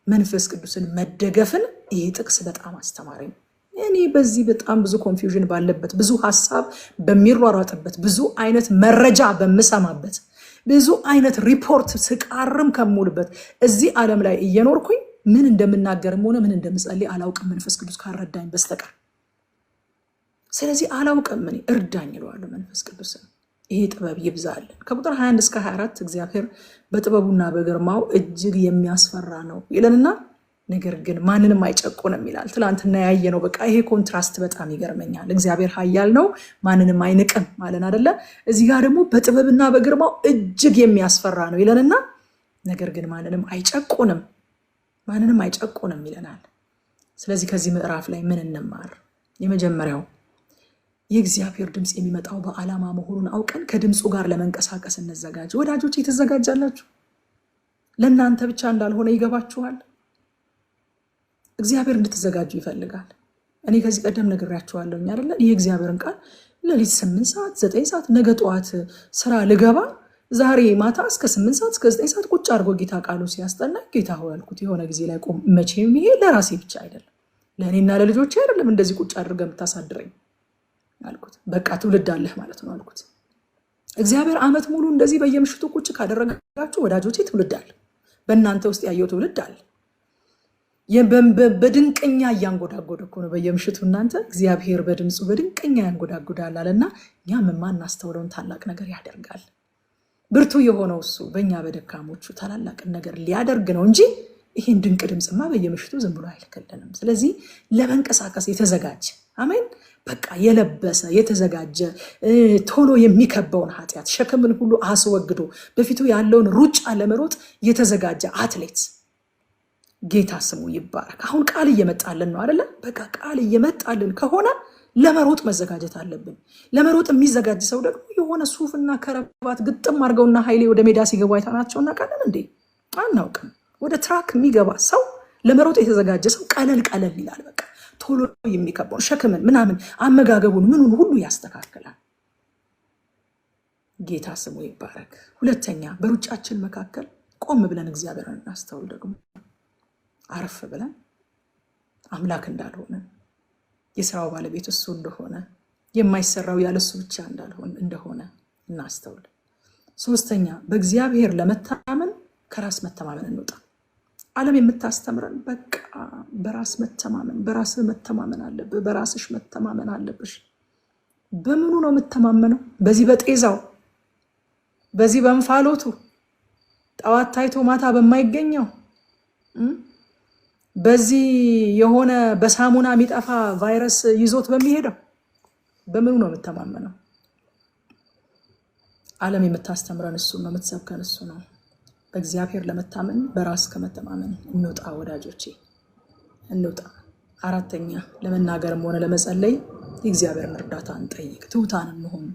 መንፈስ ቅዱስን መደገፍን ይህ ጥቅስ በጣም አስተማረኝ። እኔ በዚህ በጣም ብዙ ኮንፊውዥን ባለበት፣ ብዙ ሀሳብ በሚሯሯጥበት፣ ብዙ አይነት መረጃ በምሰማበት፣ ብዙ አይነት ሪፖርት ስቃርም ከሙልበት እዚህ ዓለም ላይ እየኖርኩኝ ምን እንደምናገርም ሆነ ምን እንደምጸልይ አላውቅም መንፈስ ቅዱስ ካረዳኝ በስተቀር። ስለዚህ አላውቅም፣ እኔ እርዳኝ እለዋለሁ መንፈስ ቅዱስን። ይሄ ጥበብ ይብዛልን። ከቁጥር 21 እስከ 24 እግዚአብሔር በጥበቡና በግርማው እጅግ የሚያስፈራ ነው ይለንና ነገር ግን ማንንም አይጨቁንም ይላል። ትላንትና ያየነው በቃ ይሄ ኮንትራስት በጣም ይገርመኛል። እግዚአብሔር ኃያል ነው፣ ማንንም አይንቅም ማለት አይደለ? እዚህ ጋር ደግሞ በጥበብና በግርማው እጅግ የሚያስፈራ ነው ይለንና ነገር ግን ማንንም አይጨቁንም ይለናል። ስለዚህ ከዚህ ምዕራፍ ላይ ምን እንማር? የመጀመሪያው የእግዚአብሔር ድምፅ የሚመጣው በዓላማ መሆኑን አውቀን ከድምፁ ጋር ለመንቀሳቀስ እንዘጋጅ። ወዳጆች ትዘጋጃላችሁ? ለእናንተ ብቻ እንዳልሆነ ይገባችኋል? እግዚአብሔር እንድትዘጋጁ ይፈልጋል። እኔ ከዚህ ቀደም ነግራችኋለሁ አይደለ? ይህ እግዚአብሔርን ቃል ሌሊት 8 ሰዓት 9 ሰዓት ነገ ጠዋት ስራ ልገባ ዛሬ ማታ እስከ 8 ሰዓት እስከ 9 ሰዓት ቁጭ አድርጎ ጌታ ቃሉ ሲያስጠና ጌታ ሆይ ያልኩት የሆነ ጊዜ ላይ ቆም። መቼም ይሄ ለራሴ ብቻ አይደለም፣ ለእኔና ለልጆቼ አይደለም እንደዚህ ቁጭ አድርገህ የምታሳድረኝ አልኩት። በቃ ትውልድ አለህ ማለት ነው አልኩት። እግዚአብሔር ዓመት ሙሉ እንደዚህ በየምሽቱ ቁጭ ካደረጋችሁ ወዳጆቼ ትውልድ አለ። በእናንተ ውስጥ ያየው ትውልድ አለ። በድንቅኛ እያንጎዳጎደ እኮ ነው በየምሽቱ እናንተ። እግዚአብሔር በድምፁ በድንቅኛ ያንጎዳጎዳል አለና እኛም የማናስተውለውን ታላቅ ነገር ያደርጋል። ብርቱ የሆነው እሱ በእኛ በደካሞቹ ታላላቅን ነገር ሊያደርግ ነው እንጂ ይህን ድንቅ ድምፅማ በየምሽቱ ዝም ብሎ አይልክልንም። ስለዚህ ለመንቀሳቀስ የተዘጋጀ አሜን፣ በቃ የለበሰ የተዘጋጀ ቶሎ የሚከበውን ኃጢአት ሸክምን ሁሉ አስወግዶ በፊቱ ያለውን ሩጫ ለመሮጥ የተዘጋጀ አትሌት ጌታ ስሙ ይባረክ። አሁን ቃል እየመጣልን ነው አይደለ? በቃ ቃል እየመጣልን ከሆነ ለመሮጥ መዘጋጀት አለብን። ለመሮጥ የሚዘጋጅ ሰው ደግሞ የሆነ ሱፍና ከረባት ግጥም አድርገውና ኃይሌ ወደ ሜዳ ሲገቡ አይታናቸው እናውቃለን እንዴ? አናውቅም። ወደ ትራክ የሚገባ ሰው ለመሮጥ የተዘጋጀ ሰው ቀለል ይላል። በቃ ቶሎ የሚከበውን ሸክምን ምናምን አመጋገቡን ምኑን ሁሉ ያስተካክላል። ጌታ ስሙ ይባረክ። ሁለተኛ በሩጫችን መካከል ቆም ብለን እግዚአብሔርን እናስተውል። ደግሞ አረፍ ብለን አምላክ እንዳልሆነ የስራው ባለቤት እሱ እንደሆነ የማይሰራው ያለሱ ብቻ እንደሆነ እናስተውል። ሶስተኛ በእግዚአብሔር ለመታመን ከራስ መተማመን እንውጣ። ዓለም የምታስተምረን በቃ በራስ መተማመን፣ በራስ መተማመን አለብህ፣ በራስሽ መተማመን አለብሽ። በምኑ ነው የምተማመነው? በዚህ በጤዛው፣ በዚህ በእንፋሎቱ፣ ጠዋት ታይቶ ማታ በማይገኘው፣ በዚህ የሆነ በሳሙና የሚጠፋ ቫይረስ ይዞት በሚሄደው በምኑ ነው የምተማመነው? ዓለም የምታስተምረን እሱ ነው፣ የምትሰብከን እሱ ነው። በእግዚአብሔር ለመታመን በራስ ከመተማመን እንውጣ ወዳጆቼ፣ እንውጣ። አራተኛ ለመናገርም ሆነ ለመጸለይ የእግዚአብሔርን እርዳታ እንጠይቅ። ትሑታን እንሁን።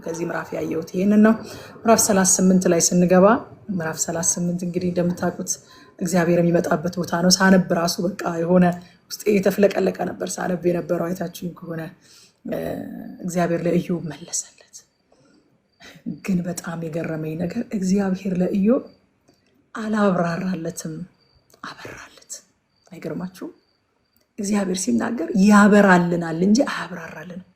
ከዚህ ምዕራፍ ያየሁት ይሄንን ነው። ምዕራፍ 38 ላይ ስንገባ ምዕራፍ 38 እንግዲህ እንደምታውቁት እግዚአብሔር የሚመጣበት ቦታ ነው። ሳነብ ራሱ በቃ የሆነ ውስጤ የተፍለቀለቀ ነበር ሳነብ የነበረው። አይታችሁኝ ከሆነ እግዚአብሔር ለኢዮብ መለሰለት። ግን በጣም የገረመኝ ነገር እግዚአብሔር ለኢዮብ አላብራራለትም፣ አበራለት። አይገርማችሁም? እግዚአብሔር ሲናገር ያበራልናል እንጂ አያብራራልንም።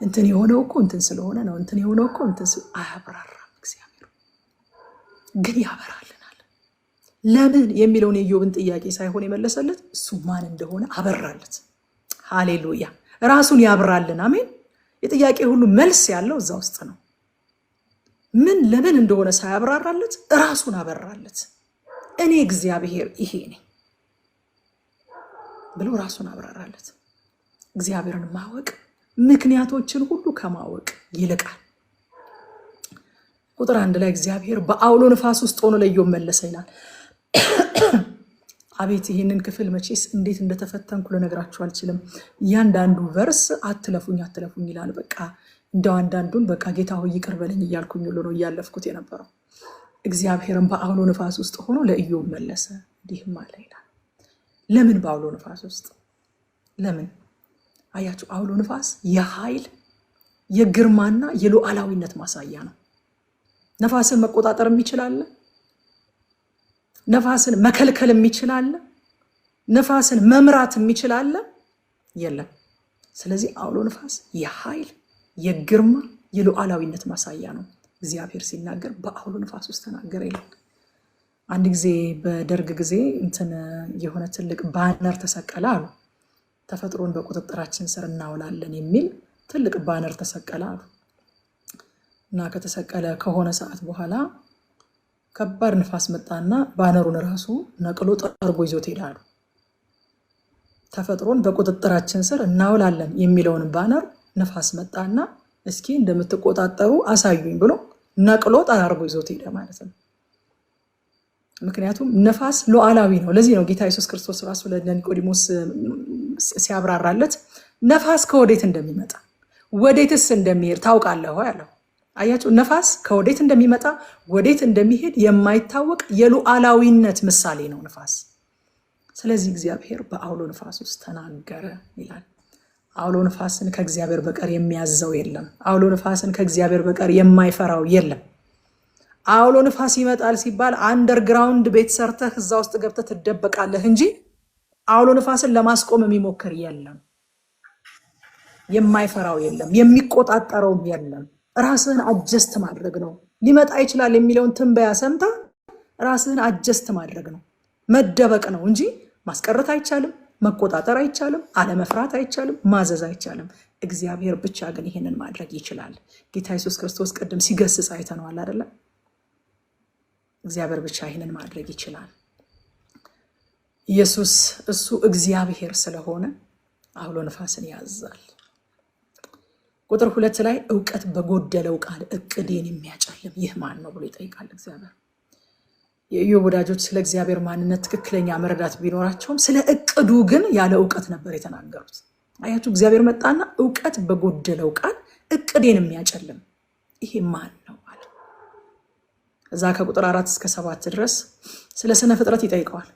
እንትን የሆነው እኮ እንትን ስለሆነ ነው፣ እንትን የሆነው እኮ እንትን አያብራራም። እግዚአብሔር ግን ያበራልናል። ለምን የሚለውን የኢዮብን ጥያቄ ሳይሆን የመለሰለት እሱ ማን እንደሆነ አበራለት። ሃሌሉያ! ራሱን ያብራልን። አሜን። የጥያቄ ሁሉ መልስ ያለው እዛ ውስጥ ነው። ምን ለምን እንደሆነ ሳያብራራለት ራሱን አበራለት። እኔ እግዚአብሔር ይሄ ነኝ ብሎ ራሱን አብራራለት። እግዚአብሔርን ማወቅ ምክንያቶችን ሁሉ ከማወቅ ይልቃል። ቁጥር 1 ላይ እግዚአብሔር በአውሎ ንፋስ ውስጥ ሆኖ ለኢዮብ መለሰ ይላል። አቤት ይህንን ክፍል መቼስ እንዴት እንደተፈተንኩ ልነግራችሁ አልችልም። እያንዳንዱ ቨርስ አትለፉኝ ይላል። በቃ እንደው አንዳንዱን በቃ ጌታ ሆይ ይቅር በለኝ እያልኩኝ ሁሉ ነው እያለፍኩት የነበረው። እግዚአብሔርን በአውሎ ንፋስ ውስጥ ሆኖ ለኢዮብ መለሰ እንዲህም አለ ይላል። ለምን በአውሎ ንፋስ ውስጥ? ለምን? አያችሁ፣ አውሎ ንፋስ የኃይል የግርማና የሉዓላዊነት ማሳያ ነው። ነፋስን መቆጣጠር የሚችላል፣ ነፋስን መከልከል የሚችላል፣ ነፋስን መምራት የሚችላል የለም። ስለዚህ አውሎ ንፋስ የኃይል የግርማ የሉዓላዊነት ማሳያ ነው። እግዚአብሔር ሲናገር በአውሎ ንፋስ ውስጥ ተናገረ ይላል። አንድ ጊዜ በደርግ ጊዜ እንትን የሆነ ትልቅ ባነር ተሰቀለ አሉ። ተፈጥሮን በቁጥጥራችን ስር እናውላለን የሚል ትልቅ ባነር ተሰቀለ አሉ። እና ከተሰቀለ ከሆነ ሰዓት በኋላ ከባድ ንፋስ መጣና ባነሩን ራሱ ነቅሎ ጠርጎ ይዞት ሄዳሉ። ተፈጥሮን በቁጥጥራችን ስር እናውላለን የሚለውን ባነር ንፋስ መጣና እስኪ እንደምትቆጣጠሩ አሳዩኝ ብሎ ነቅሎ ጠራርጎ ይዞት ሄደ ማለት ነው። ምክንያቱም ነፋስ ሉዓላዊ ነው። ለዚህ ነው ጌታ ኢየሱስ ክርስቶስ ራሱ ለኒቆዲሞስ ሲያብራራለት ነፋስ ከወዴት እንደሚመጣ ወዴትስ እንደሚሄድ ታውቃለህ ያለው። አያችሁ፣ ነፋስ ከወዴት እንደሚመጣ ወዴት እንደሚሄድ የማይታወቅ የሉዓላዊነት ምሳሌ ነው ነፋስ። ስለዚህ እግዚአብሔር በአውሎ ንፋስ ውስጥ ተናገረ ይላል። አውሎ ንፋስን ከእግዚአብሔር በቀር የሚያዘው የለም። አውሎ ንፋስን ከእግዚአብሔር በቀር የማይፈራው የለም። አውሎ ንፋስ ይመጣል ሲባል አንደርግራውንድ ቤት ሰርተህ እዛ ውስጥ ገብተህ ትደበቃለህ እንጂ አውሎ ንፋስን ለማስቆም የሚሞክር የለም። የማይፈራው የለም፣ የሚቆጣጠረውም የለም። ራስህን አጀስት ማድረግ ነው። ሊመጣ ይችላል የሚለውን ትንበያ ሰምታ ራስህን አጀስት ማድረግ ነው፣ መደበቅ ነው እንጂ ማስቀረት አይቻልም፣ መቆጣጠር አይቻልም፣ አለመፍራት አይቻልም፣ ማዘዝ አይቻልም። እግዚአብሔር ብቻ ግን ይህንን ማድረግ ይችላል። ጌታ ኢየሱስ ክርስቶስ ቅድም ሲገስጽ አይተነዋል አይደለ? እግዚአብሔር ብቻ ይህንን ማድረግ ይችላል። ኢየሱስ እሱ እግዚአብሔር ስለሆነ አውሎ ንፋስን ያዛል። ቁጥር 2 ላይ እውቀት በጎደለው ቃል እቅዴን የሚያጨልም ይህ ማን ነው ብሎ ይጠይቃል እግዚአብሔር። የኢዮብ ወዳጆች ስለ እግዚአብሔር ማንነት ትክክለኛ መረዳት ቢኖራቸውም ስለ እቅዱ ግን ያለ እውቀት ነበር የተናገሩት። አያችሁ፣ እግዚአብሔር መጣና እውቀት በጎደለው ቃል እቅዴን የሚያጨልም ይሄ ማን ነው አለ። እዛ ከቁጥር 4 እስከ 7 ድረስ ስለ ስነ ፍጥረት ይጠይቀዋል።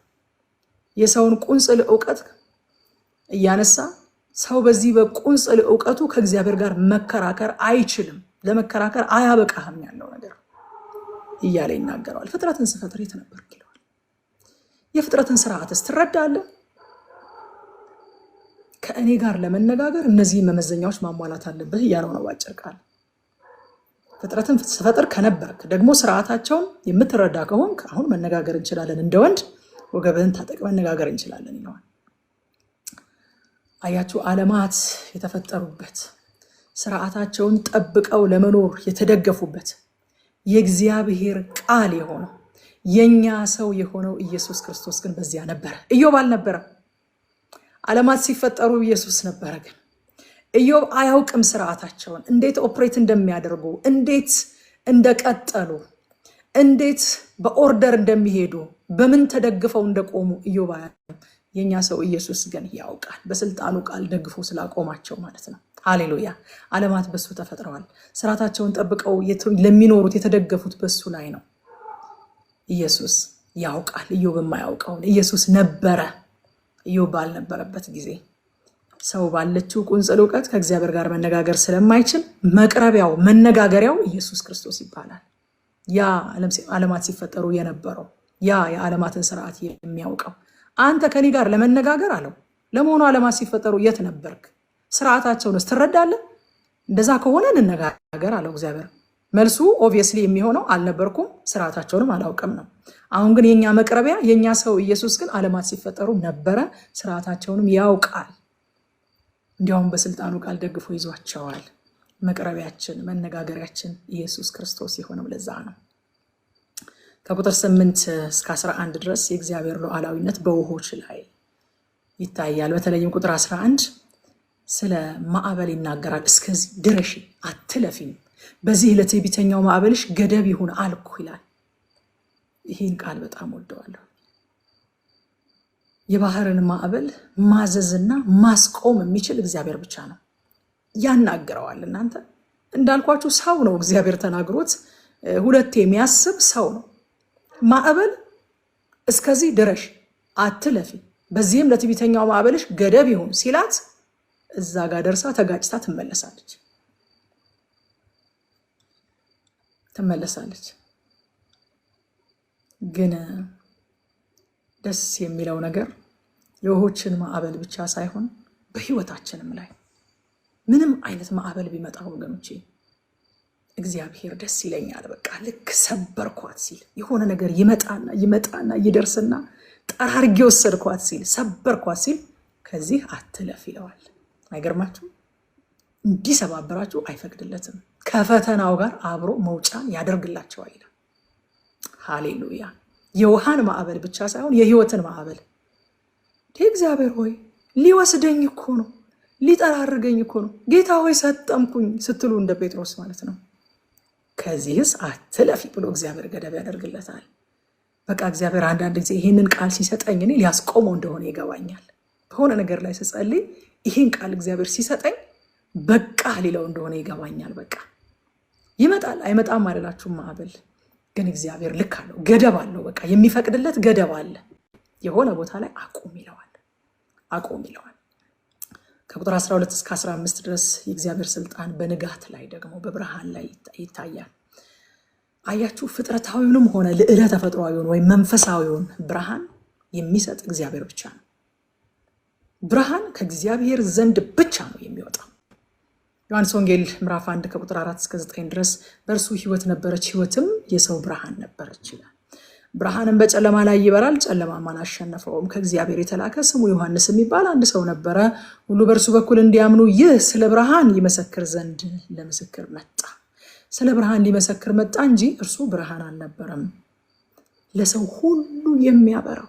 የሰውን ቁንጽል እውቀት እያነሳ ሰው በዚህ በቁንጽል እውቀቱ ከእግዚአብሔር ጋር መከራከር አይችልም፣ ለመከራከር አያበቃህም ያለው ነገር እያለ ይናገረዋል። ፍጥረትን ስፈጥር የት ነበርክ ይለዋል። የፍጥረትን ስርዓትስ ትረዳለህ? ከእኔ ጋር ለመነጋገር እነዚህ መመዘኛዎች ማሟላት አለብህ እያለው ነው ባጭር ቃል። ፍጥረትን ስፈጥር ከነበርክ ደግሞ ስርዓታቸውን የምትረዳ ከሆንክ አሁን መነጋገር እንችላለን፣ እንደ ወንድ ወገብህን ታጠቅ መነጋገር እንችላለን ይለዋል። አያችሁ፣ ዓለማት የተፈጠሩበት ስርዓታቸውን ጠብቀው ለመኖር የተደገፉበት የእግዚአብሔር ቃል የሆነው የኛ ሰው የሆነው ኢየሱስ ክርስቶስ ግን በዚያ ነበረ። ኢዮብ አልነበረም። ዓለማት ሲፈጠሩ ኢየሱስ ነበረ። ግን ኢዮብ አያውቅም ስርዓታቸውን፣ እንዴት ኦፕሬት እንደሚያደርጉ፣ እንዴት እንደቀጠሉ፣ እንዴት በኦርደር እንደሚሄዱ፣ በምን ተደግፈው እንደቆሙ ኢዮብ አያውቅም። የኛ ሰው ኢየሱስ ግን ያውቃል፣ በስልጣኑ ቃል ደግፎ ስላቆማቸው ማለት ነው። ሃሌሉያ። ዓለማት በሱ ተፈጥረዋል። ስርዓታቸውን ጠብቀው ለሚኖሩት የተደገፉት በሱ ላይ ነው። ኢየሱስ ያውቃል ኢዮብ የማያውቀውን። ኢየሱስ ነበረ ኢዮብ ባልነበረበት ጊዜ። ሰው ባለችው ቁንጽል እውቀት ከእግዚአብሔር ጋር መነጋገር ስለማይችል መቅረቢያው መነጋገሪያው ኢየሱስ ክርስቶስ ይባላል። ያ ዓለማት ሲፈጠሩ የነበረው ያ የዓለማትን ስርዓት የሚያውቀው አንተ ከኔ ጋር ለመነጋገር አለው። ለመሆኑ ዓለማት ሲፈጠሩ የት ነበርክ? ስርዓታቸውንስ ትረዳለህ? እንደዛ ከሆነ እንነጋገር አለው እግዚአብሔር። መልሱ ኦብቪየስሊ የሚሆነው አልነበርኩም ስርዓታቸውንም አላውቅም ነው። አሁን ግን የኛ መቅረቢያ የኛ ሰው ኢየሱስ ግን ዓለማት ሲፈጠሩ ነበረ፣ ስርዓታቸውንም ያውቃል። እንዲያውም በስልጣኑ ቃል ደግፎ ይዟቸዋል። መቅረቢያችን መነጋገሪያችን ኢየሱስ ክርስቶስ የሆነው ለዛ ነው። ከቁጥር 8 እስከ 11 ድረስ የእግዚአብሔር ሉዓላዊነት በውሆች ላይ ይታያል። በተለይም ቁጥር 11 ስለ ማዕበል ይናገራል። እስከዚህ ድረሺ አትለፊም፣ በዚህ ለትዕቢተኛው ማዕበልሽ ገደብ ይሁን አልኩ ይላል። ይህን ቃል በጣም ወደዋለሁ። የባህርን ማዕበል ማዘዝና ማስቆም የሚችል እግዚአብሔር ብቻ ነው። ያናግረዋል። እናንተ እንዳልኳችሁ ሰው ነው እግዚአብሔር ተናግሮት ሁለቴ የሚያስብ ሰው ነው። ማዕበል እስከዚህ ድረሽ አትለፊ፣ በዚህም ለትዕቢተኛው ማዕበልሽ ገደብ ይሁን ሲላት እዛ ጋር ደርሳ ተጋጭታ ትመለሳለች። ግን ደስ የሚለው ነገር የውሆችን ማዕበል ብቻ ሳይሆን በህይወታችንም ላይ ምንም አይነት ማዕበል ቢመጣ ወገኖቼ እግዚአብሔር ደስ ይለኛል። በቃ ልክ ሰበርኳት ሲል የሆነ ነገር ይመጣና ይደርስና ጠራርጌ ወሰድኳት ሲል ሰበርኳት ሲል ከዚህ አትለፍ ይለዋል። አይገርማችሁ? እንዲሰባበራችሁ አይፈቅድለትም። ከፈተናው ጋር አብሮ መውጫን ያደርግላቸዋል። ሃሌሉያ። የውሃን ማዕበል ብቻ ሳይሆን የህይወትን ማዕበል እግዚአብሔር ሆይ ሊወስደኝ እኮ ነው፣ ሊጠራርገኝ እኮ ነው፣ ጌታ ሆይ ሰጠምኩኝ ስትሉ እንደ ጴጥሮስ ማለት ነው። ከዚህስ አትለፊ ብሎ እግዚአብሔር ገደብ ያደርግለታል። በቃ እግዚአብሔር አንዳንድ ጊዜ ይህንን ቃል ሲሰጠኝ እኔ ሊያስቆመው እንደሆነ ይገባኛል። በሆነ ነገር ላይ ስጸልይ ይህን ቃል እግዚአብሔር ሲሰጠኝ በቃ ሊለው እንደሆነ ይገባኛል። በቃ ይመጣል አይመጣም አይደላችሁም ማዕበል፣ ግን እግዚአብሔር ልክ አለው፣ ገደብ አለው። በቃ የሚፈቅድለት ገደብ አለ። የሆነ ቦታ ላይ አቁም ይለዋል። ከቁጥር 12 እስከ 15 ድረስ የእግዚአብሔር ስልጣን በንጋት ላይ ደግሞ በብርሃን ላይ ይታያል። አያችሁ፣ ፍጥረታዊውንም ሆነ ልዕለ ተፈጥሯዊውን ወይም መንፈሳዊውን ብርሃን የሚሰጥ እግዚአብሔር ብቻ ነው። ብርሃን ከእግዚአብሔር ዘንድ ብቻ ነው የሚወጣው። ዮሐንስ ወንጌል ምዕራፍ 1 ከቁጥር 4 እስከ 9 ድረስ በእርሱ ሕይወት ነበረች፣ ሕይወትም የሰው ብርሃን ነበረች ይላል። ብርሃንም በጨለማ ላይ ይበራል፣ ጨለማም አላሸነፈውም። ከእግዚአብሔር የተላከ ስሙ ዮሐንስ የሚባል አንድ ሰው ነበረ። ሁሉ በእርሱ በኩል እንዲያምኑ ይህ ስለ ብርሃን ይመሰክር ዘንድ ለምስክር መጣ። ስለ ብርሃን ሊመሰክር መጣ እንጂ እርሱ ብርሃን አልነበረም። ለሰው ሁሉ የሚያበራው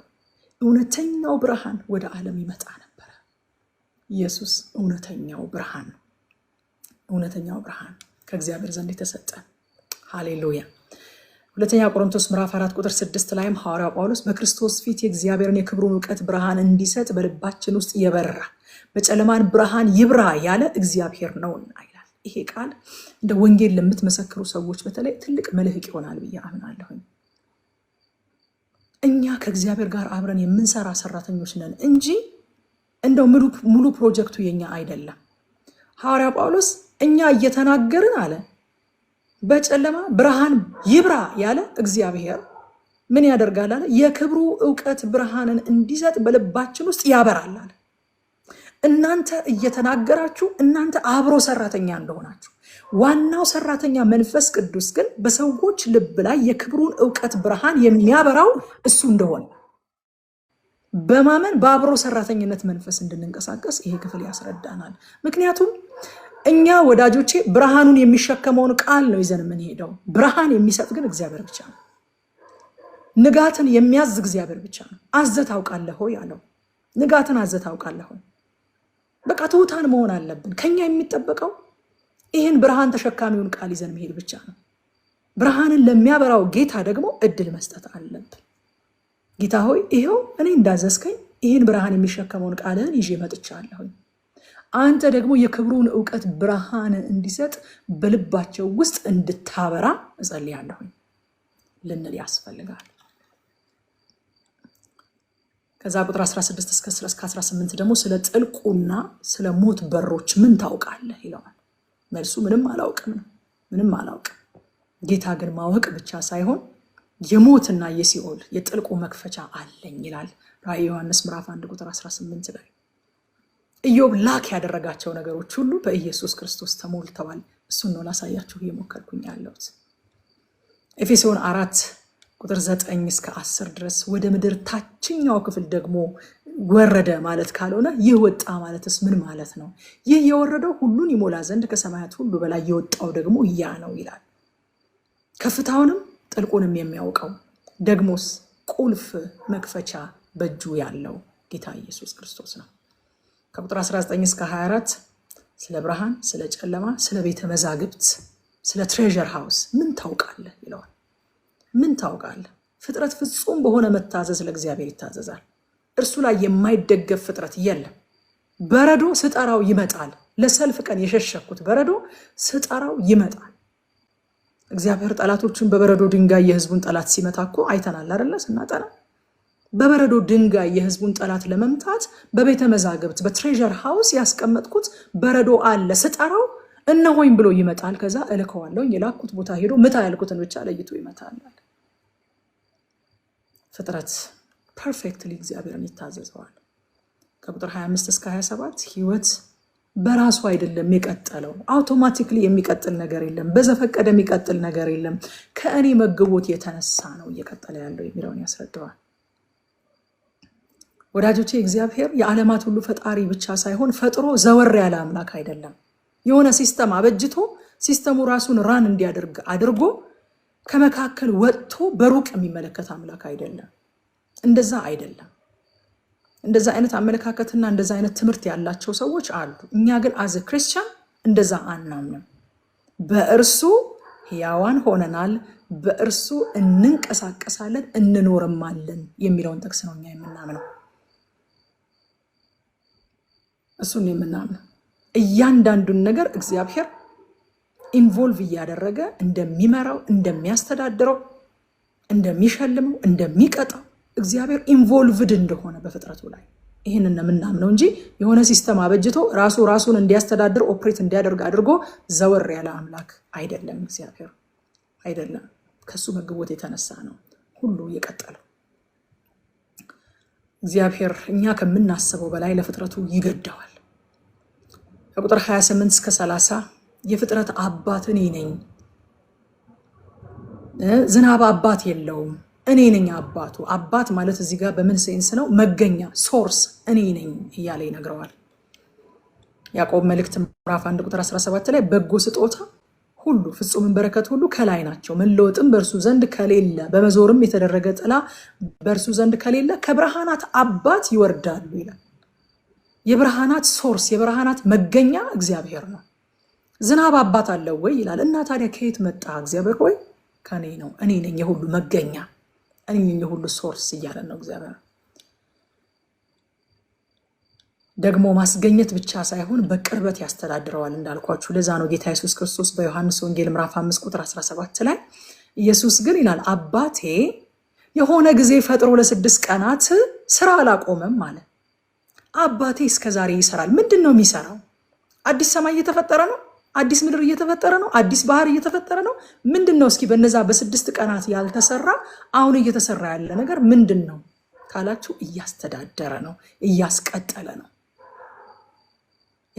እውነተኛው ብርሃን ወደ ዓለም ይመጣ ነበረ። ኢየሱስ እውነተኛው ብርሃን ነው። እውነተኛው ብርሃን ከእግዚአብሔር ዘንድ የተሰጠ። ሃሌሉያ። ሁለተኛ ቆሮንቶስ ምዕራፍ 4 ቁጥር 6 ላይም ሐዋርያው ጳውሎስ በክርስቶስ ፊት የእግዚአብሔርን የክብሩን ዕውቀት ብርሃን እንዲሰጥ በልባችን ውስጥ የበራ በጨለማን ብርሃን ይብራ ያለ እግዚአብሔር ነውና ይላል። ይሄ ቃል እንደ ወንጌል ለምትመሰክሩ ሰዎች በተለይ ትልቅ መልህቅ ይሆናል ብዬ አምናለሁ። እኛ ከእግዚአብሔር ጋር አብረን የምንሰራ ሰራተኞች ነን እንጂ እንደው ሙሉ ፕሮጀክቱ የኛ አይደለም። ሐዋርያው ጳውሎስ እኛ እየተናገርን አለ በጨለማ ብርሃን ይብራ ያለ እግዚአብሔር ምን ያደርጋል አለ? የክብሩ ዕውቀት ብርሃንን እንዲሰጥ በልባችን ውስጥ ያበራል አለ። እናንተ እየተናገራችሁ እናንተ አብሮ ሰራተኛ እንደሆናችሁ፣ ዋናው ሰራተኛ መንፈስ ቅዱስ ግን በሰዎች ልብ ላይ የክብሩን ዕውቀት ብርሃን የሚያበራው እሱ እንደሆነ በማመን በአብሮ ሰራተኝነት መንፈስ እንድንንቀሳቀስ ይሄ ክፍል ያስረዳናል። ምክንያቱም እኛ ወዳጆቼ ብርሃኑን የሚሸከመውን ቃል ነው ይዘን የምንሄደው። ብርሃን የሚሰጥ ግን እግዚአብሔር ብቻ ነው። ንጋትን የሚያዝ እግዚአብሔር ብቻ ነው። አዘህ ታውቃለህ ሆይ ያለው ንጋትን አዘህ ታውቃለህ ሆይ። በቃ ትሑታን መሆን አለብን። ከኛ የሚጠበቀው ይህን ብርሃን ተሸካሚውን ቃል ይዘን መሄድ ብቻ ነው። ብርሃንን ለሚያበራው ጌታ ደግሞ እድል መስጠት አለብን። ጌታ ሆይ ይሄው እኔ እንዳዘዝከኝ ይህን ብርሃን የሚሸከመውን ቃልህን ይዤ መጥቻለሁ። አንተ ደግሞ የክብሩን ዕውቀት ብርሃን እንዲሰጥ በልባቸው ውስጥ እንድታበራ እጸልያለሁ ልንል ያስፈልጋል። ከዛ ቁጥር 16 እስከ 18 ደግሞ ስለ ጥልቁና ስለ ሞት በሮች ምን ታውቃለህ ይለዋል። መልሱ ምንም አላውቅም ነው። ምንም አላውቅም። ጌታ ግን ማወቅ ብቻ ሳይሆን የሞትና የሲኦል የጥልቁ መክፈቻ አለኝ ይላል ራዕይ ዮሐንስ ምዕራፍ 1 ቁጥር 18 ላይ። ኢዮብ ላክ ያደረጋቸው ነገሮች ሁሉ በኢየሱስ ክርስቶስ ተሞልተዋል። እሱን ነው ላሳያችሁ እየሞከርኩኝ ያለሁት። ኤፌሶን 4 ቁጥር 9 እስከ 10 ድረስ ወደ ምድር ታችኛው ክፍል ደግሞ ወረደ ማለት ካልሆነ ይህ ወጣ ማለትስ ምን ማለት ነው? ይህ የወረደው ሁሉን ይሞላ ዘንድ ከሰማያት ሁሉ በላይ የወጣው ደግሞ ያ ነው ይላል። ከፍታውንም ጥልቁንም የሚያውቀው ደግሞስ ቁልፍ መክፈቻ በእጁ ያለው ጌታ ኢየሱስ ክርስቶስ ነው። ከቁጥር 19 እስከ 24 ስለ ብርሃን፣ ስለ ጨለማ፣ ስለ ቤተ መዛግብት፣ ስለ ትሬዠር ሃውስ ምን ታውቃለህ ይለዋል። ምን ታውቃለህ? ፍጥረት ፍጹም በሆነ መታዘዝ ለእግዚአብሔር ይታዘዛል። እርሱ ላይ የማይደገፍ ፍጥረት የለም። በረዶ ስጠራው ይመጣል። ለሰልፍ ቀን የሸሸኩት በረዶ ስጠራው ይመጣል። እግዚአብሔር ጠላቶችን በበረዶ ድንጋይ የህዝቡን ጠላት ሲመታ እኮ አይተናል አይደለ? ስናጠና በበረዶ ድንጋይ የህዝቡን ጠላት ለመምታት በቤተ መዛግብት በትሬዠር ሃውስ ያስቀመጥኩት በረዶ አለ። ስጠራው እነሆኝ ብሎ ይመጣል። ከዛ እልከዋለሁ። የላኩት ቦታ ሄዶ ምታ ያልኩትን ብቻ ለይቶ ይመታል። ፍጥረት ፐርፌክትሊ እግዚአብሔርን ይታዘዘዋል። ከቁጥር 25 እስከ 27 ህይወት በራሱ አይደለም የቀጠለው። አውቶማቲክሊ የሚቀጥል ነገር የለም። በዘፈቀደ የሚቀጥል ነገር የለም። ከእኔ መግቦት የተነሳ ነው እየቀጠለ ያለው የሚለውን ያስረዳዋል። ወዳጆቼ እግዚአብሔር የዓለማት ሁሉ ፈጣሪ ብቻ ሳይሆን ፈጥሮ ዘወር ያለ አምላክ አይደለም። የሆነ ሲስተም አበጅቶ ሲስተሙ ራሱን ራን እንዲያደርግ አድርጎ ከመካከል ወጥቶ በሩቅ የሚመለከት አምላክ አይደለም። እንደዛ አይደለም። እንደዛ አይነት አመለካከትና እንደዛ አይነት ትምህርት ያላቸው ሰዎች አሉ። እኛ ግን አዘ ክርስቲያን እንደዛ አናምንም። በእርሱ ሕያዋን ሆነናል፣ በእርሱ እንንቀሳቀሳለን፣ እንኖርማለን የሚለውን ጥቅስ ነው እኛ የምናምነው። እሱን የምናምነው እያንዳንዱን ነገር እግዚአብሔር ኢንቮልቭ እያደረገ እንደሚመራው፣ እንደሚያስተዳድረው፣ እንደሚሸልመው፣ እንደሚቀጣው እግዚአብሔር ኢንቮልቭድ እንደሆነ በፍጥረቱ ላይ ይህንን የምናምነው እንጂ የሆነ ሲስተም አበጅቶ ራሱን እንዲያስተዳድር ኦፕሬት እንዲያደርግ አድርጎ ዘወር ያለ አምላክ አይደለም። እግዚአብሔር አይደለም። ከሱ መግቦት የተነሳ ነው ሁሉ የቀጠለው። እግዚአብሔር እኛ ከምናስበው በላይ ለፍጥረቱ ይገደዋል። ከቁጥር 28 እስከ 30 የፍጥረት አባት እኔ ነኝ። ዝናብ አባት የለውም፣ እኔ ነኝ አባቱ። አባት ማለት እዚህ ጋር በምን ሴንስ ነው? መገኛ ሶርስ እኔ ነኝ እያለ ይነግረዋል። ያዕቆብ መልእክት ምዕራፍ 1 ቁጥር 17 ላይ በጎ ስጦታ ሁሉ ፍጹምን በረከት ሁሉ ከላይ ናቸው፣ መለወጥም በእርሱ ዘንድ ከሌለ፣ በመዞርም የተደረገ ጥላ በእርሱ ዘንድ ከሌለ ከብርሃናት አባት ይወርዳሉ ይላል። የብርሃናት ሶርስ የብርሃናት መገኛ እግዚአብሔር ነው። ዝናብ አባት አለው ወይ ይላል። እና ታዲያ ከየት መጣ? እግዚአብሔር ሆይ ከኔ ነው፣ እኔ ነኝ የሁሉ መገኛ፣ እኔ ነኝ የሁሉ ሶርስ እያለን ነው እግዚአብሔር። ደግሞ ማስገኘት ብቻ ሳይሆን በቅርበት ያስተዳድረዋል እንዳልኳችሁ። ለዛ ነው ጌታ ኢየሱስ ክርስቶስ በዮሐንስ ወንጌል ምዕራፍ 5 ቁጥር 17 ላይ ኢየሱስ ግን ይላል አባቴ የሆነ ጊዜ ፈጥሮ ለ6 ቀናት ስራ አላቆመም ማለት። አባቴ እስከዛሬ ይሰራል። ምንድን ነው የሚሰራው? አዲስ ሰማይ እየተፈጠረ ነው። አዲስ ምድር እየተፈጠረ ነው። አዲስ ባህር እየተፈጠረ ነው። ምንድን ነው እስኪ በነዛ በ6 ቀናት ያልተሰራ አሁን እየተሰራ ያለ ነገር ምንድን ነው ካላችሁ፣ እያስተዳደረ ነው፣ እያስቀጠለ ነው።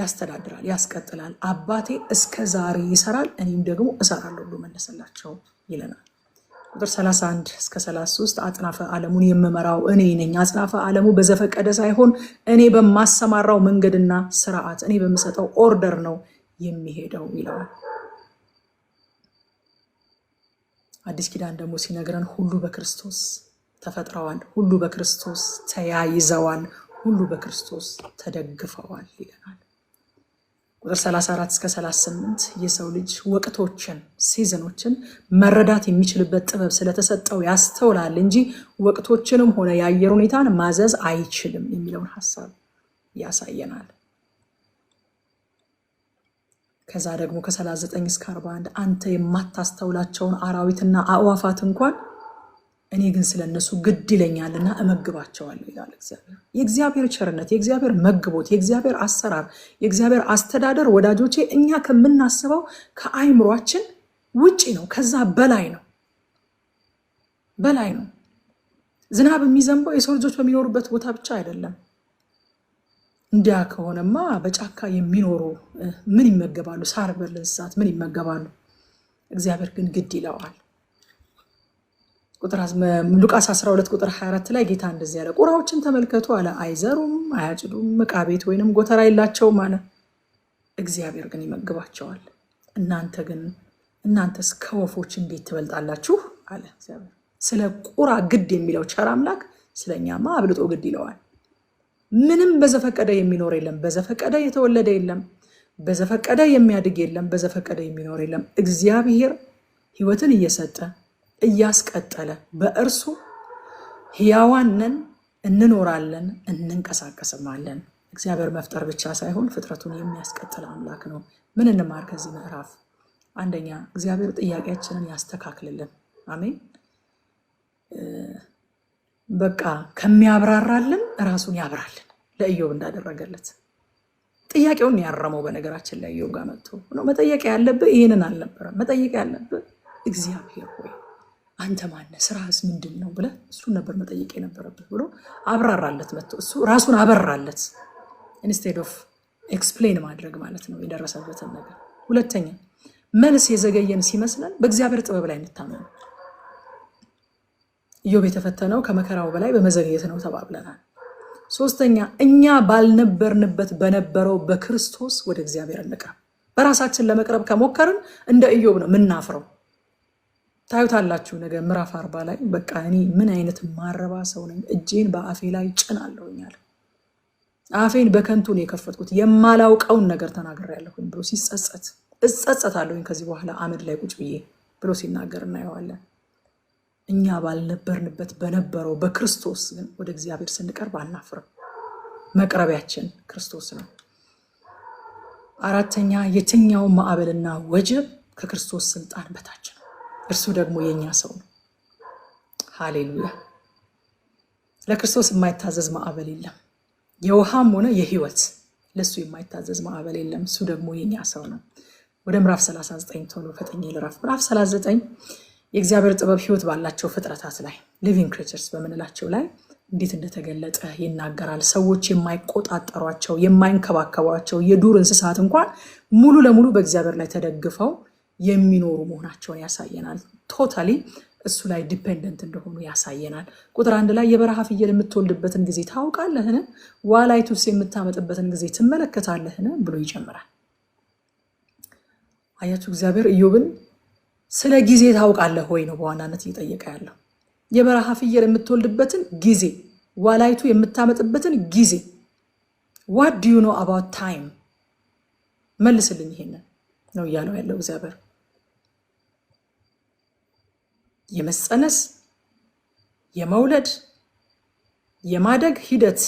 ያስተዳድራል፣ ያስቀጥላል። አባቴ እስከ ዛሬ ይሰራል፣ እኔም ደግሞ እሰራለሁ ብሎ መለሰላቸው ይለናል። ቁጥር 31 እስከ 33 አጽናፈ ዓለሙን የምመራው እኔ ነኝ። አጽናፈ ዓለሙ በዘፈቀደ ሳይሆን እኔ በማሰማራው መንገድና ስርዓት፣ እኔ በምሰጠው ኦርደር ነው የሚሄደው ይለዋል። አዲስ ኪዳን ደግሞ ሲነግረን ሁሉ በክርስቶስ ተፈጥረዋል፣ ሁሉ በክርስቶስ ተያይዘዋል፣ ሁሉ በክርስቶስ ተደግፈዋል ይለናል። ቁጥር 34 እስከ 38 የሰው ልጅ ወቅቶችን ሲዝኖችን መረዳት የሚችልበት ጥበብ ስለተሰጠው ያስተውላል እንጂ ወቅቶችንም ሆነ የአየር ሁኔታን ማዘዝ አይችልም የሚለውን ሐሳብ ያሳየናል። ከዛ ደግሞ ከ39 እስከ 41 አንተ የማታስተውላቸውን አራዊትና አዕዋፋት እንኳን እኔ ግን ስለነሱ ግድ ይለኛልና እመግባቸዋለሁ ይላል እግዚአብሔር። የእግዚአብሔር ቸርነት፣ የእግዚአብሔር መግቦት፣ የእግዚአብሔር አሰራር፣ የእግዚአብሔር አስተዳደር ወዳጆቼ እኛ ከምናስበው ከአይምሯችን ውጪ ነው። ከዛ በላይ ነው፣ በላይ ነው። ዝናብ የሚዘንበው የሰው ልጆች በሚኖሩበት ቦታ ብቻ አይደለም። እንዲያ ከሆነማ በጫካ የሚኖሩ ምን ይመገባሉ? ሳር በል እንስሳት ምን ይመገባሉ? እግዚአብሔር ግን ግድ ይለዋል። ሉቃስ 12 ቁጥር 24 ላይ ጌታ እንደዚህ ያለ ቁራዎችን ተመልከቱ አለ። አይዘሩም፣ አያጭዱም፣ ዕቃ ቤት ወይንም ጎተራ የላቸውም አለ። እግዚአብሔር ግን ይመግባቸዋል። እናንተስ ከወፎች እንዴት ትበልጣላችሁ አለ እግዚአብሔር። ስለ ቁራ ግድ የሚለው ቸር አምላክ ስለኛማ አብልጦ ግድ ይለዋል። ምንም በዘፈቀደ የሚኖር የለም፣ በዘፈቀደ የተወለደ የለም፣ በዘፈቀደ የሚያድግ የለም፣ በዘፈቀደ የሚኖር የለም። እግዚአብሔር ሕይወትን እየሰጠ እያስቀጠለ በእርሱ ሕያዋን ነን፣ እንኖራለን፣ እንንቀሳቀስማለን። እግዚአብሔር መፍጠር ብቻ ሳይሆን ፍጥረቱን የሚያስቀጥል አምላክ ነው። ምን እንማር ከዚህ ምዕራፍ? አንደኛ እግዚአብሔር ጥያቄያችንን ያስተካክልልን። አሜን። በቃ ከሚያብራራልን ራሱን ያብራልን፣ ለኢዮብ እንዳደረገለት። ጥያቄውን ያረመው በነገራችን ላይ ኢዮብ ጋር መጥቶ ነው። መጠየቅ ያለብህ ይህንን አልነበረም። መጠየቅ ያለብህ እግዚአብሔር ሆይ አንተ ማነህ? ስራህስ ምንድን ነው ብለህ እሱን ነበር መጠየቅ የነበረብህ ብሎ አብራራለት። መጥቶ እሱ ራሱን አበራለት። ኢንስቴድ ኦፍ ኤክስፕሌን ማድረግ ማለት ነው የደረሰበትን ነገር። ሁለተኛ መልስ የዘገየን ሲመስለን በእግዚአብሔር ጥበብ ላይ እንታመን። ኢዮብ የተፈተነው ከመከራው በላይ በመዘግየት ነው ተባብለናል። ሶስተኛ እኛ ባልነበርንበት በነበረው በክርስቶስ ወደ እግዚአብሔር እንቅረብ። በራሳችን ለመቅረብ ከሞከርን እንደ ኢዮብ ነው ምናፍረው። ታዩታላችሁ ነገር ምዕራፍ 40 ላይ በቃ እኔ ምን አይነት ማረባ ሰው ነኝ፣ እጄን በአፌ ላይ ጭናለሁኛል፣ አፌን በከንቱ ነው የከፈትኩት፣ የማላውቀውን ነገር ተናግሬያለሁኝ ብሎ ሲጸጸት እጸጸታለሁኝ ከዚህ በኋላ አመድ ላይ ቁጭ ብዬ ብሎ ሲናገር እናየዋለን። እኛ ባልነበርንበት በነበረው በክርስቶስ ግን ወደ እግዚአብሔር ስንቀርብ አናፍርም። መቅረቢያችን ክርስቶስ ነው። አራተኛ የትኛው ማዕበልና ወጀብ ከክርስቶስ ስልጣን በታች ነው። እርሱ ደግሞ የኛ ሰው ነው። ሃሌሉያ። ለክርስቶስ የማይታዘዝ ማዕበል የለም። የውሃም ሆነ የህይወት ለሱ የማይታዘዝ ማዕበል የለም። እሱ ደግሞ የኛ ሰው ነው። ወደ ምዕራፍ 39 ቶሎ ፈጠኝ ልረፍ። ምዕራፍ 39 የእግዚአብሔር ጥበብ ህይወት ባላቸው ፍጥረታት ላይ ሊቪንግ ክሬቸርስ በምንላቸው ላይ እንዴት እንደተገለጠ ይናገራል። ሰዎች የማይቆጣጠሯቸው የማይንከባከቧቸው የዱር እንስሳት እንኳን ሙሉ ለሙሉ በእግዚአብሔር ላይ ተደግፈው የሚኖሩ መሆናቸውን ያሳየናል። ቶታሊ እሱ ላይ ዲፔንደንት እንደሆኑ ያሳየናል። ቁጥር 1 ላይ የበረሃ ፍየል የምትወልድበትን ጊዜ ታውቃለህን? ዋላይቱስ የምታመጥበትን ጊዜ ትመለከታለህን? ብሎ ይጀምራል። አያችሁ፣ እግዚአብሔር ኢዮብን ስለ ጊዜ ታውቃለህ ወይ ነው በዋናነት እየጠየቀ ያለው። የበረሃ ፍየል የምትወልድበትን ጊዜ፣ ዋላይቱ የምታመጥበትን ጊዜ፣ what do you know about time? መልስልኝ ይሄንን ነው እያለው ያለው እግዚአብሔር። የመጸነስ የመውለድ የማደግ ሂደት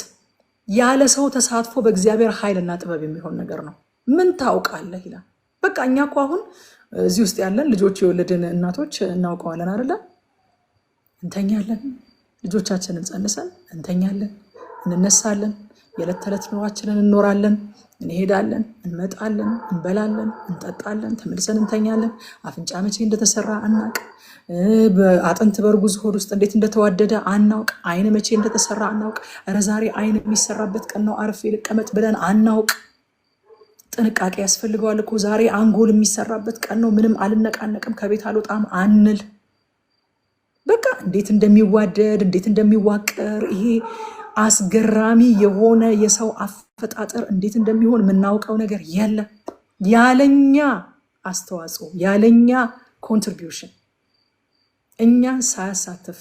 ያለ ሰው ተሳትፎ በእግዚአብሔር ኃይልና ጥበብ የሚሆን ነገር ነው። ምን ታውቃለህ ይላል። በቃ እኛ እኮ አሁን እዚህ ውስጥ ያለን ልጆች የወለድን እናቶች እናውቀዋለን አይደለ? እንተኛለን፣ ልጆቻችንን ጸንሰን እንተኛለን፣ እንነሳለን፣ የዕለት ተዕለት ኑሯችንን እንኖራለን፣ እንሄዳለን፣ እንመጣለን፣ እንበላለን፣ እንጠጣለን፣ ተመልሰን እንተኛለን። አፍንጫ መቼ እንደተሰራ አናውቅ። በአጥንት በእርጉዝ ሆድ ውስጥ እንዴት እንደተዋደደ አናውቅ። አይን መቼ እንደተሰራ አናውቅ። ኧረ ዛሬ አይን የሚሰራበት ቀን ነው አርፌ ልቀመጥ ብለን አናውቅ። ጥንቃቄ ያስፈልገዋል እኮ። ዛሬ አንጎል የሚሰራበት ቀን ነው። ምንም አልነቃነቅም ከቤት አልወጣም አንል። በቃ እንዴት እንደሚዋደድ እንዴት እንደሚዋቀር ይሄ አስገራሚ የሆነ የሰው አፈጣጠር እንዴት እንደሚሆን የምናውቀው ነገር የለም። ያለኛ አስተዋጽኦ ያለኛ ኮንትሪቢዩሽን እኛን ሳያሳትፍ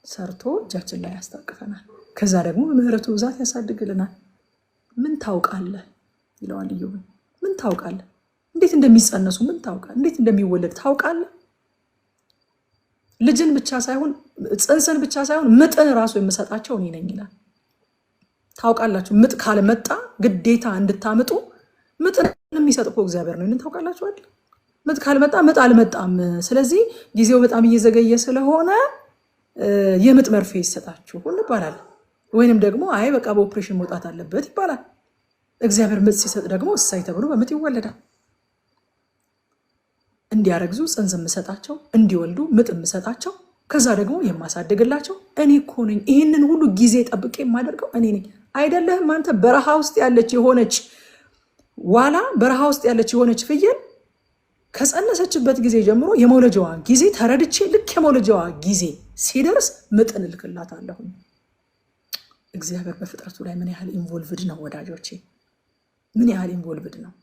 ሰርቶ እጃችን ላይ ያስታቅፈናል። ከዛ ደግሞ በምህረቱ ብዛት ያሳድግልናል። ምን ታውቃለህ ይለዋል ኢዮብ። ምን ታውቃለህ? እንዴት እንደሚጸነሱ ምን ታውቃለህ? እንዴት እንደሚወለድ ታውቃለህ? ልጅን ብቻ ሳይሆን ጽንስን ብቻ ሳይሆን ምጥን ራሱ የምሰጣቸው እኔ ነኝ ይላል። ታውቃላችሁ፣ ምጥ ካልመጣ ግዴታ እንድታምጡ ምጥን የሚሰጥ እኮ እግዚአብሔር ነው። ይህንን ታውቃላችሁ አይደል? ምጥ ካልመጣ ምጥ አልመጣም፣ ስለዚህ ጊዜው በጣም እየዘገየ ስለሆነ የምጥ መርፌ ይሰጣችሁ ይባላል። ወይንም ደግሞ አይ በቃ በኦፕሬሽን መውጣት አለበት ይባላል። እግዚአብሔር ምጥ ሲሰጥ ደግሞ እሳይ ተብሎ በምጥ ይወለዳል። እንዲያረግዙ ጽንስ የምሰጣቸው እንዲወልዱ ምጥ የምሰጣቸው ከዛ ደግሞ የማሳድግላቸው እኔ እኮ ነኝ። ይህንን ሁሉ ጊዜ ጠብቄ የማደርገው እኔ ነኝ። አይደለህም አንተ። በረሃ ውስጥ ያለች የሆነች ዋላ፣ በረሃ ውስጥ ያለች የሆነች ፍየል ከጸነሰችበት ጊዜ ጀምሮ የመውለጃዋ ጊዜ ተረድቼ ልክ የመውለጃዋ ጊዜ ሲደርስ ምጥን እልክላታለሁ። እግዚአብሔር በፍጥረቱ ላይ ምን ያህል ኢንቮልቭድ ነው ወዳጆቼ፣ ምን ያህል ኢንቮልቭድ ነው።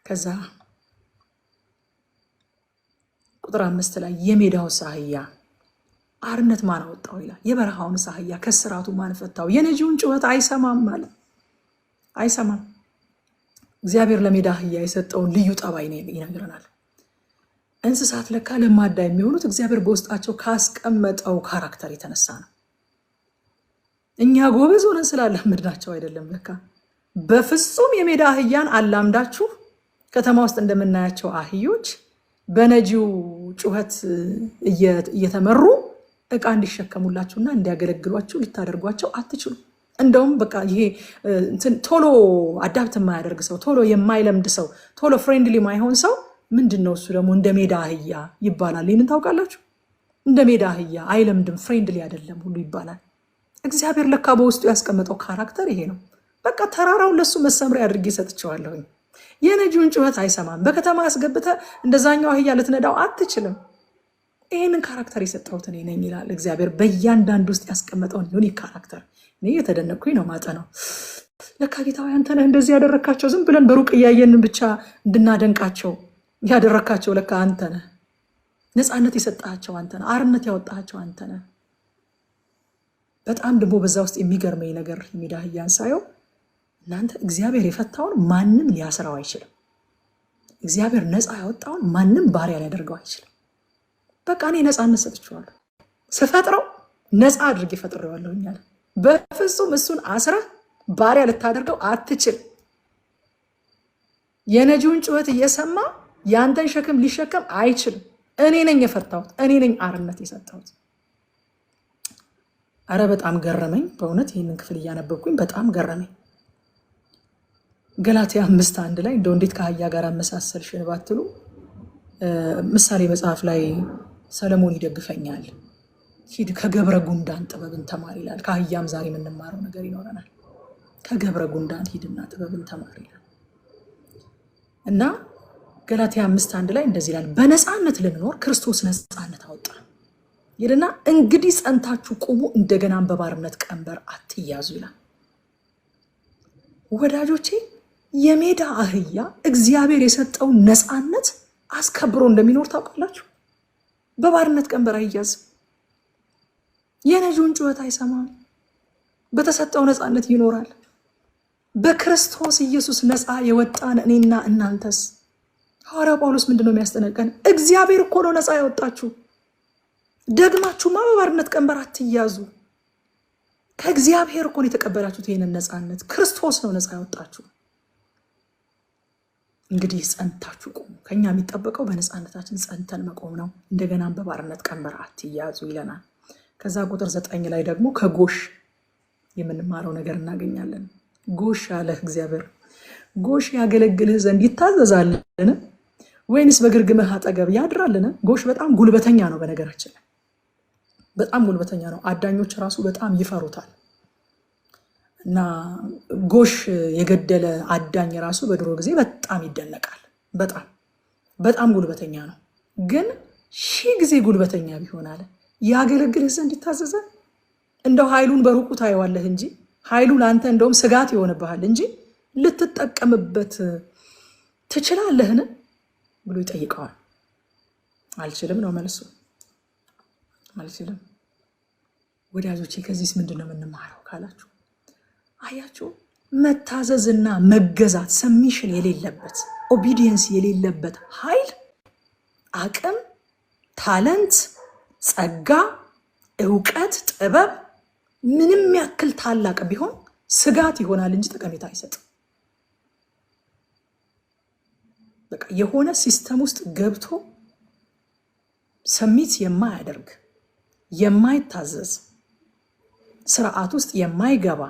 ከዛ ቁጥር 5 ላይ የሜዳውስ አህያ አርነት ማን አወጣው ይላል። የበረሃውን አህያ ከስራቱ ማን ፈታው? የነጂውን ጩኸት አይሰማም ማለት አይሰማም። እግዚአብሔር ለሜዳ አህያ የሰጠውን ልዩ ጠባይ ይነግረናል። እንስሳት ለካ ለማዳ የሚሆኑት እግዚአብሔር በውስጣቸው ካስቀመጠው ካራክተር የተነሳ ነው። እኛ ጎበዝ ሆነን ስላላመድናቸው አይደለም። ለካ በፍጹም የሜዳ አህያን አላምዳችሁ ከተማ ውስጥ እንደምናያቸው አህዮች በነጂው ጩኸት እየተመሩ እቃ እንዲሸከሙላችሁና እንዲያገለግሏችሁ ልታደርጓቸው አትችሉ። እንደውም በቃ ይሄ ቶሎ አዳፕት የማያደርግ ሰው፣ ቶሎ የማይለምድ ሰው፣ ቶሎ ፍሬንድሊ ማይሆን ሰው ምንድን ነው እሱ ደግሞ እንደ ሜዳ አህያ ይባላል። ይህንን ታውቃላችሁ? እንደ ሜዳ አህያ አይለምድም፣ ፍሬንድሊ አይደለም ሁሉ ይባላል። እግዚአብሔር ለካ በውስጡ ያስቀመጠው ካራክተር ይሄ ነው። በቃ ተራራውን ለሱ መሰምሪያ አድርጌ ሰጥቼዋለሁኝ። የነጂውን ጩኸት አይሰማም። በከተማ ያስገብተ እንደዛኛው አህያ ልትነዳው አትችልም። ይህንን ካራክተር የሰጠሁት እኔ ነኝ ይላል እግዚአብሔር። በእያንዳንዱ ውስጥ ያስቀመጠውን ዩኒክ ካራክተር እኔ የተደነቅኩኝ ነው ማጠነው። ለካ ጌታዊ አንተ ነህ እንደዚህ ያደረካቸው። ዝም ብለን በሩቅ እያየንን ብቻ እንድናደንቃቸው ያደረካቸው ለካ አንተ ነህ። ነፃነት የሰጣቸው አንተ ነህ። አርነት ያወጣቸው አንተ ነህ። በጣም ደግሞ በዛ ውስጥ የሚገርመኝ ነገር የሜዳ አህያን ሳየው እናንተ እግዚአብሔር የፈታውን ማንም ሊያስራው አይችልም። እግዚአብሔር ነፃ ያወጣውን ማንም ባሪያ ሊያደርገው አይችልም። በቃ እኔ ነፃነት ሰጥቼዋለሁ። ስፈጥረው ነፃ አድርጌ ፈጥሬዋለሁ። እኛለ በፍጹም እሱን አስረህ ባሪያ ልታደርገው አትችል። የነጂውን ጩኸት እየሰማ ያንተን ሸክም ሊሸከም አይችልም። እኔ ነኝ የፈታሁት፣ እኔ ነኝ አርነት የሰጠሁት። አረ በጣም ገረመኝ በእውነት ይህንን ክፍል እያነበብኩኝ በጣም ገረመኝ። ገላትያ 5:1 ላይ እንደው እንዴት ከአህያ ጋር አመሳሰልሽን ባትሉ ምሳሌ መጽሐፍ ላይ ሰለሞን ይደግፈኛል። ሂድ ከገብረ ጉንዳን ጥበብን ተማር ይላል። ከአህያም ዛሬ የምንማረው ነገር ይኖረናል። ከገብረ ጉንዳን ሂድና ጥበብን ተማር ይላል እና ገላትያ 5:1 ላይ እንደዚህ ይላል፣ በነፃነት ልንኖር ክርስቶስ ነፃነት አወጣ ይልና እንግዲህ ጸንታችሁ ቁሙ፣ እንደገናም በባርነት ቀንበር አትያዙ ይላል። ወዳጆቼ የሜዳ አህያ እግዚአብሔር የሰጠውን ነፃነት አስከብሮ እንደሚኖር ታውቃላችሁ። በባርነት ቀንበር አይያዝም። የነጂውን ጩኸት አይሰማም። በተሰጠው ነፃነት ይኖራል። በክርስቶስ ኢየሱስ ነፃ የወጣን እኔና እናንተስ? ሐዋርያው ጳውሎስ ምንድን ነው የሚያስጠነቀን? እግዚአብሔር እኮ ነው ነፃ ያወጣችሁ። ደግማችሁማ በባርነት ቀንበር አትያዙ። ከእግዚአብሔር እኮ ነው የተቀበላችሁት ይህንን ነፃነት። ክርስቶስ ነው ነፃ ያወጣችሁ። እንግዲህ ጸንታችሁ ቁሙ። ከኛ የሚጠበቀው በነፃነታችን ጸንተን መቆም ነው። እንደገናም በባርነት ቀንበር አትያዙ ይለናል። ከዛ ቁጥር 9 ላይ ደግሞ ከጎሽ የምንማረው ነገር እናገኛለን። ጎሽ ያለ እግዚአብሔር ጎሽ ያገለግልህ ዘንድ ይታዘዛልን ወይንስ በግርግምህ አጠገብ ያድራልን? ጎሽ በጣም ጉልበተኛ ነው። በነገራችን ላይ በጣም ጉልበተኛ ነው። አዳኞች ራሱ በጣም ይፈሩታል። እና ጎሽ የገደለ አዳኝ ራሱ በድሮ ጊዜ በጣም ይደነቃል። በጣም በጣም ጉልበተኛ ነው። ግን 1000 ጊዜ ጉልበተኛ ቢሆን አለ ያገለግልህ ዘንድ ይታዘዛል። እንደው ኃይሉን በሩቁ ታየዋለህ እንጂ ኃይሉ ለአንተ እንደውም ስጋት ይሆንብሃል እንጂ ልትጠቀምበት ትችላለህን ብሎ ይጠይቀዋል። አልችልም ነው መልሱ። አልችልም። ወዳጆቼ ከዚህስ ምንድን ነው የምንማረው ካላችሁ፣ አያችሁ መታዘዝና መገዛት ሰሚሽን የሌለበት ኦቢዲየንስ የሌለበት ኃይል፣ አቅም፣ ታለንት፣ ጸጋ፣ እውቀት፣ ጥበብ ምንም ያክል ታላቅ ቢሆን ስጋት ይሆናል እንጂ ጠቀሜታ አይሰጥም። በቃ የሆነ ሲስተም ውስጥ ገብቶ ሰሚት የማያደርግ የማይታዘዝ ስርዓት ውስጥ የማይገባ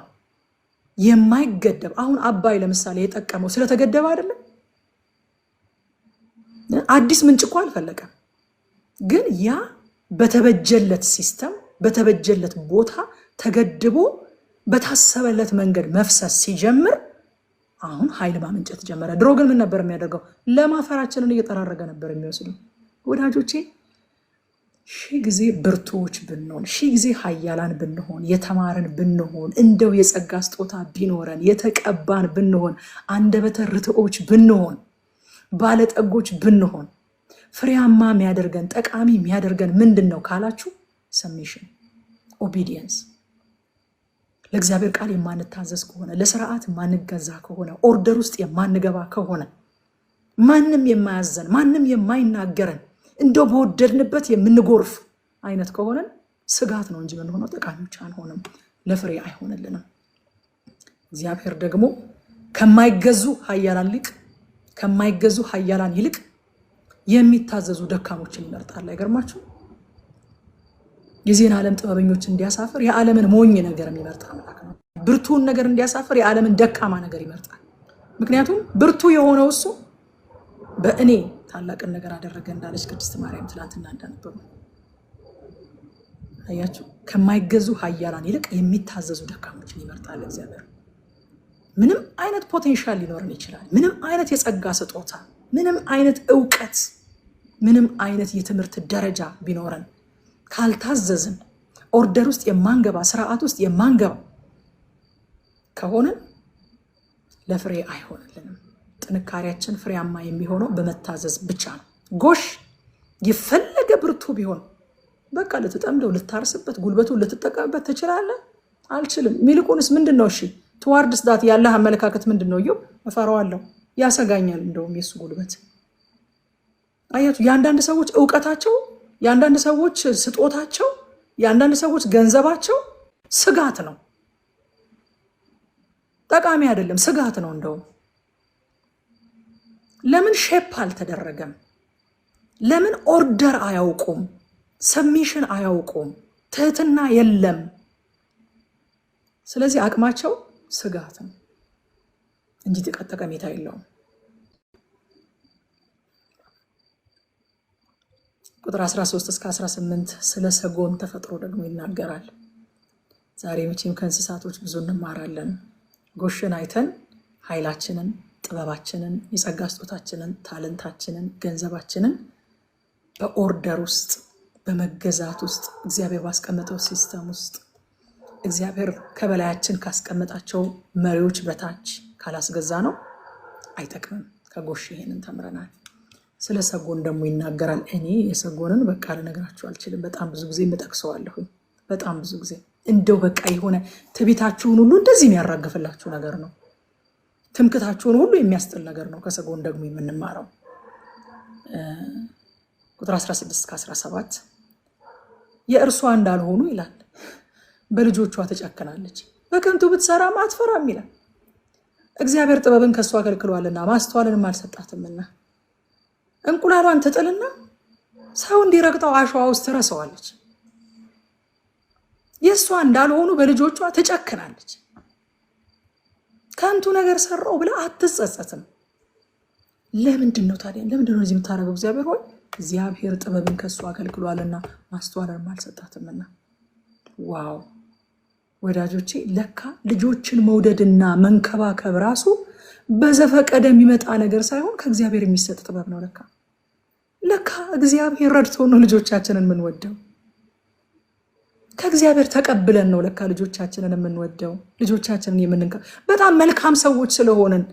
የማይገደብ። አሁን አባይ ለምሳሌ የጠቀመው ስለተገደበ አይደለም። አዲስ ምንጭ እኮ አልፈለቀም። ግን ያ በተበጀለት ሲስተም በተበጀለት ቦታ ተገድቦ በታሰበለት መንገድ መፍሰስ ሲጀምር አሁን ኃይል ማመንጨት ጀመረ። ድሮ ግን ምን ነበር የሚያደርገው? ለማፈራችንን እየጠራረገ ነበር የሚወስደው። ወዳጆቼ 1000 ጊዜ ብርቱዎች ብንሆን፣ 1000 ጊዜ ኃያላን ብንሆን፣ የተማርን ብንሆን፣ እንደው የጸጋ ስጦታ ቢኖረን፣ የተቀባን ብንሆን፣ አንደበተ ርቱዓኖች ብንሆን፣ ባለጠጎች ብንሆን፣ ፍሬያማ የሚያደርገን ጠቃሚ የሚያደርገን ምንድን ነው ካላችሁ፣ ሰሚሽን ኦቢዲየንስ። ለእግዚአብሔር ቃል የማንታዘዝ ከሆነ፣ ለስርዓት የማንገዛ ከሆነ፣ ኦርደር ውስጥ የማንገባ ከሆነ፣ ማንም የማያዘን ማንም የማይናገረን እንደው በወደድንበት የምንጎርፍ አይነት ከሆነን ስጋት ነው እንጂ ምንሆነው ጠቃሚዎች አንሆንም፣ ለፍሬ አይሆንልንም። እግዚአብሔር ደግሞ ከማይገዙ ኃያላን ይልቅ የሚታዘዙ ደካሞችን ይመርጣል። አይገርማችሁ? የዚህን ዓለም ጥበበኞች እንዲያሳፍር የዓለምን ሞኝ ነገር የሚመርጥ አምላክ ነው። ብርቱን ነገር እንዲያሳፍር የዓለምን ደካማ ነገር ይመርጣል። ምክንያቱም ብርቱ የሆነው እሱ በእኔ ታላቅን ነገር አደረገ እንዳለች ቅድስት ማርያም ትናንትና እንዳነበሩ አያችሁ። ከማይገዙ ኃያላን ይልቅ የሚታዘዙ ደካሞችን ይመርጣል እግዚአብሔር። ምንም አይነት ፖቴንሻል ሊኖረን ይችላል። ምንም አይነት የጸጋ ስጦታ፣ ምንም አይነት እውቀት፣ ምንም አይነት የትምህርት ደረጃ ቢኖረን ካልታዘዝን፣ ኦርደር ውስጥ የማንገባ ስርዓት ውስጥ የማንገባ ከሆነን ለፍሬ አይሆንልንም። ጥንካሬያችን ፍሬያማ የሚሆነው በመታዘዝ ብቻ ነው። ጎሽ የፈለገ ብርቱ ቢሆን በቃ ልትጠምደው፣ ልታርስበት፣ ጉልበቱን ልትጠቀምበት ትችላለህ። አልችልም ሚልቁንስ ምንድን ነው? እሺ ትዋርድስ ዳት ያለህ አመለካከት ምንድን ነው? እየው እፈራዋለሁ፣ ያሰጋኛል እንደውም የሱ ጉልበት። አያችሁ የአንዳንድ ሰዎች እውቀታቸው፣ የአንዳንድ ሰዎች ስጦታቸው፣ የአንዳንድ ሰዎች ገንዘባቸው ስጋት ነው። ጠቃሚ አይደለም፣ ስጋት ነው እንደውም። ለምን ሼፕ አልተደረገም? ለምን ኦርደር አያውቁም? ሰሚሽን አያውቁም? ትህትና የለም። ስለዚህ አቅማቸው ስጋት ነው እንጂ ጠቀሜታ የለውም። ቁጥር 13 እስከ 18 ስለ ሰጎን ተፈጥሮ ደግሞ ይናገራል። ዛሬ መቼም ከእንስሳቶች ብዙ እንማራለን። ጎሽን አይተን ኃይላችንን፣ ጥበባችንን፣ የጸጋ ስጦታችንን፣ ታለንታችንን፣ ገንዘባችንን በኦርደር ውስጥ በመገዛት ውስጥ እግዚአብሔር ባስቀመጠው ሲስተም ውስጥ እግዚአብሔር ከበላያችን ካስቀመጣቸው መሪዎች በታች ካላስገዛ ነው አይጠቅምም። ከጎሽ ይሄንን ተምረናል። ስለ ሰጎን ደግሞ ይናገራል። እኔ የሰጎንን በቃ ልነግራችሁ አልችልም። በጣም ብዙ ጊዜ እጠቅሰዋለሁኝ። በጣም ብዙ ጊዜ እንደው በቃ የሆነ ትዕቢታችሁን ሁሉ እንደዚህ የሚያራግፍላችሁ ነገር ነው። ትምክታችሁን ሁሉ የሚያስጥል ነገር ነው። ከሰጎን ደግሞ የምንማረው ቁጥር 16-17 የእርሷ እንዳልሆኑ ይላል። በልጆቿ ተጨክናለች፣ በከንቱ ብትሰራም አትፈራም ይላል። እግዚአብሔር ጥበብን ከእሷ ከልክሏልና ማስተዋልንም አልሰጣትምና እንቁላሏን ትጥልና ሰው እንዲረግጠው አሸዋ ውስጥ ትረሰዋለች። የእሷ እንዳልሆኑ በልጆቿ ትጨክናለች። ከንቱ ነገር ሰራው ብላ አትጸጸትም። ለምንድን ነው ታዲያ? ለምንድን ነው እዚህ የምታደርገው? እግዚአብሔር ሆይ እግዚአብሔር ጥበብን ከእሷ ከልክሏልና ማስተዋልንም አልሰጣትምና። ዋው ወዳጆቼ ለካ ልጆችን መውደድና መንከባከብ ራሱ በዘፈቀደ የሚመጣ ነገር ሳይሆን ከእግዚአብሔር የሚሰጥ ጥበብ ነው። ለካ እግዚአብሔር ረድቶ ነው ልጆቻችንን የምንወደው። ከእግዚአብሔር ተቀብለን ነው ለካ ልጆቻችንን የምንወደው። ልጆቻችንን በጣም መልካም ሰዎች ስለሆንን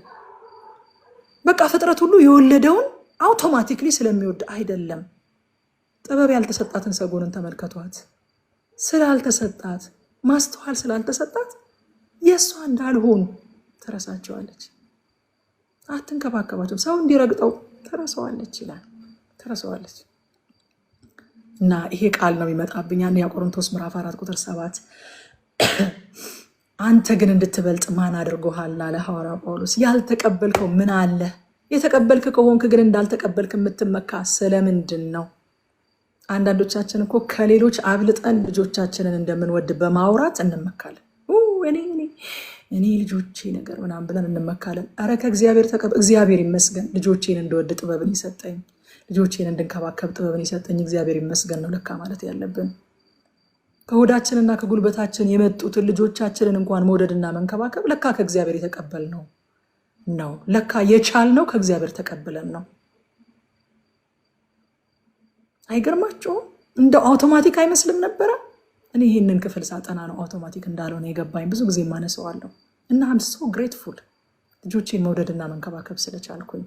በቃ ፍጥረት ሁሉ የወለደውን አውቶማቲክሊ ስለሚወድ አይደለም። ጥበብ ያልተሰጣትን ሰጎንን ተመልከቷት። ስላልተሰጣት ማስተዋል ስላልተሰጣት የእሷ እንዳልሆኑ ትረሳቸዋለች። አትንከባከባቸው፣ ሰው እንዲረግጠው ትረሳዋለች ይላል። ትረሳዋለች። እና ይሄ ቃል ነው የሚመጣብኝ አንደኛ ቆሮንቶስ ምዕራፍ 4 ቁጥር 7 አንተ ግን እንድትበልጥ ማን አድርጎሃል አለ ሐዋርያው ጳውሎስ። ያልተቀበልከው ምን አለ? የተቀበልክ ከሆንክ ግን እንዳልተቀበልክ የምትመካ ስለምንድን ነው? አንዳንዶቻችን እኮ ከሌሎች አብልጠን ልጆቻችንን እንደምንወድ በማውራት እንመካለን። እኔ ልጆቼ ነገር ምናምን ብለን እንመካለን። አረ ከእግዚአብሔር እግዚአብሔር ይመስገን ልጆቼን እንድወድ ጥበብን ይሰጠኝ፣ ልጆቼን እንድንከባከብ ጥበብን ይሰጠኝ እግዚአብሔር ይመስገን ነው ለካ ማለት ያለብን። ከሆዳችንና ከጉልበታችን የመጡትን ልጆቻችንን እንኳን መውደድና መንከባከብ ለካ ከእግዚአብሔር የተቀበልነው ነው። ለካ የቻልነው ከእግዚአብሔር ተቀብለን ነው። አይገርማችሁም? እንደ አውቶማቲክ አይመስልም ነበረ። እኔ ይህንን ክፍል ሳጠና ነው አውቶማቲክ እንዳልሆነ የገባኝ። ብዙ ጊዜ ማነሰዋለሁ እና አም ሶ ግሬትፉል ልጆቼን መውደድና መንከባከብ ስለቻልኩኝ።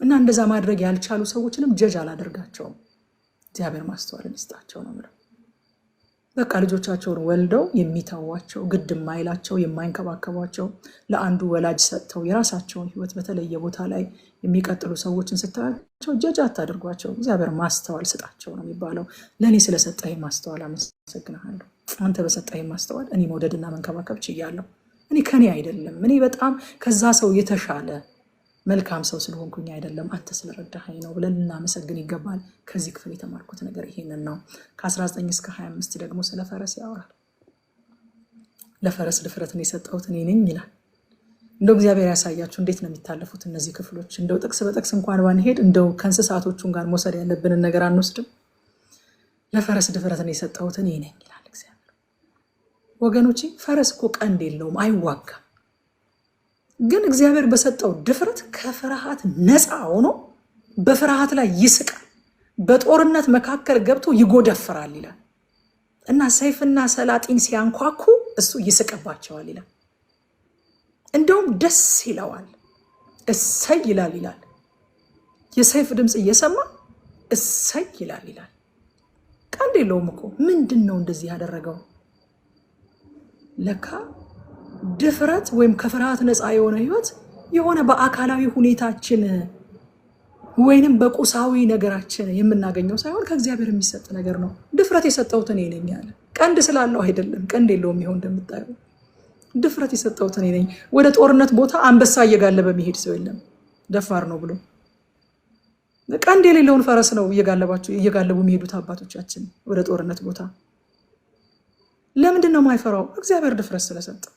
እና እንደዛ ማድረግ ያልቻሉ ሰዎችንም ጀጅ አላደርጋቸውም። እግዚአብሔር ማስተዋልን ይስጣቸው ነው የምለው። በቃ ልጆቻቸውን ወልደው የሚተዋቸው ግድ የማይላቸው የማይንከባከቧቸው ለአንዱ ወላጅ ሰጥተው የራሳቸውን ሕይወት በተለየ ቦታ ላይ የሚቀጥሉ ሰዎችን ስታያቸው ጀጅ አታድርጓቸው። እግዚአብሔር ማስተዋል ስጣቸው ነው የሚባለው። ለእኔ ስለሰጠኝ ማስተዋል አመሰግናለሁ። አንተ በሰጠኝ ማስተዋል እኔ መውደድና መንከባከብ ችያለሁ። እኔ ከኔ አይደለም፣ እኔ በጣም ከዛ ሰው የተሻለ መልካም ሰው ስለሆንኩኝ አይደለም፣ አንተ ስለረዳኸኝ ነው ብለን ልናመሰግን ይገባል። ከዚህ ክፍል የተማርኩት ነገር ይሄንን ነው። ከ19 እስከ 25 ደግሞ ስለ ፈረስ ያወራል። ለፈረስ ድፍረትን የሰጠሁት እኔ ነኝ ይላል። እንደው እግዚአብሔር ያሳያችሁ እንዴት ነው የሚታለፉት እነዚህ ክፍሎች። እንደው ጥቅስ በጥቅስ እንኳን ባንሄድ እንደው ከእንስሳቶቹን ጋር መውሰድ ያለብንን ነገር አንወስድም። ለፈረስ ድፍረትን የሰጠሁት እኔ ነኝ ይላል እግዚአብሔር። ወገኖቼ ፈረስ እኮ ቀንድ የለውም፣ አይዋጋም። ግን እግዚአብሔር በሰጠው ድፍረት ከፍርሃት ነፃ ሆኖ በፍርሃት ላይ ይስቃል። በጦርነት መካከል ገብቶ ይጎደፍራል ይላል እና ሰይፍና ሰላጢን ሲያንኳኩ እሱ ይስቅባቸዋል ይላል። እንደውም ደስ ይለዋል፣ እሰይ ይላል። የሰይፍ ድምፅ እየሰማ እሰይ ይላል። ቀንድ የለውም እኮ ምንድን ነው እንደዚህ ያደረገው? ለካ ድፍረት ወይም ከፍርሃት ነፃ የሆነ ህይወት የሆነ በአካላዊ ሁኔታችን ወይንም በቁሳዊ ነገራችን የምናገኘው ሳይሆን ከእግዚአብሔር የሚሰጥ ነገር ነው። ድፍረት የሰጠሁት እኔ ነኝ አለ። ቀንድ ስላለው አይደለም፣ ቀንድ የለውም። ይኸው እንደምታየው ድፍረት የሰጠሁት እኔ ነኝ። ወደ ጦርነት ቦታ አንበሳ እየጋለበ የሚሄድ ሰው የለም፣ ደፋር ነው ብሎ። ቀንድ የሌለውን ፈረስ ነው እየጋለቡ የሚሄዱት አባቶቻችን ወደ ጦርነት ቦታ። ለምንድን ነው የማይፈራው? እግዚአብሔር ድፍረት ስለሰጠው።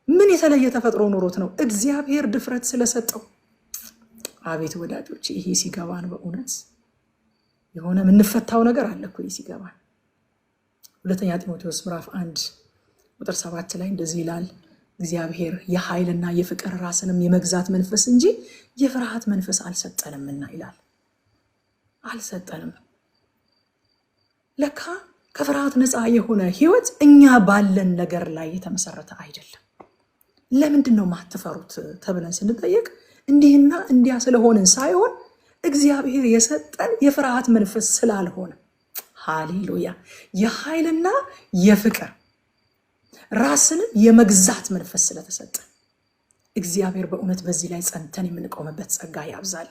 ምን የተለየ ተፈጥሮ ኖሮት ነው? እግዚአብሔር ድፍረት ስለሰጠው። አቤት ወዳጆች፣ ይሄ ሲገባን በእውነት የሆነ የምንፈታው ነገር አለ እኮ ሲገባን። ሁለተኛ ጢሞቴዎስ ምዕራፍ 1 ቁጥር 7 ላይ እንደዚህ ይላል፣ እግዚአብሔር የኃይልና የፍቅር ራስንም የመግዛት መንፈስ እንጂ የፍርሃት መንፈስ አልሰጠንምና ይላል። አልሰጠንም። ለካ ከፍርሃት ነፃ የሆነ ህይወት እኛ ባለን ነገር ላይ የተመሰረተ አይደለም። ለምንድን ነው ማትፈሩት ተብለን ስንጠየቅ እንዲህና እንዲያ ስለሆንን ሳይሆን እግዚአብሔር የሰጠን የፍርሃት መንፈስ ስላልሆነ፣ ሃሌሉያ፣ የኃይልና የፍቅር ራስንም የመግዛት መንፈስ ስለተሰጠ እግዚአብሔር በእውነት በዚህ ላይ ጸንተን የምንቆምበት ጸጋ ያብዛል።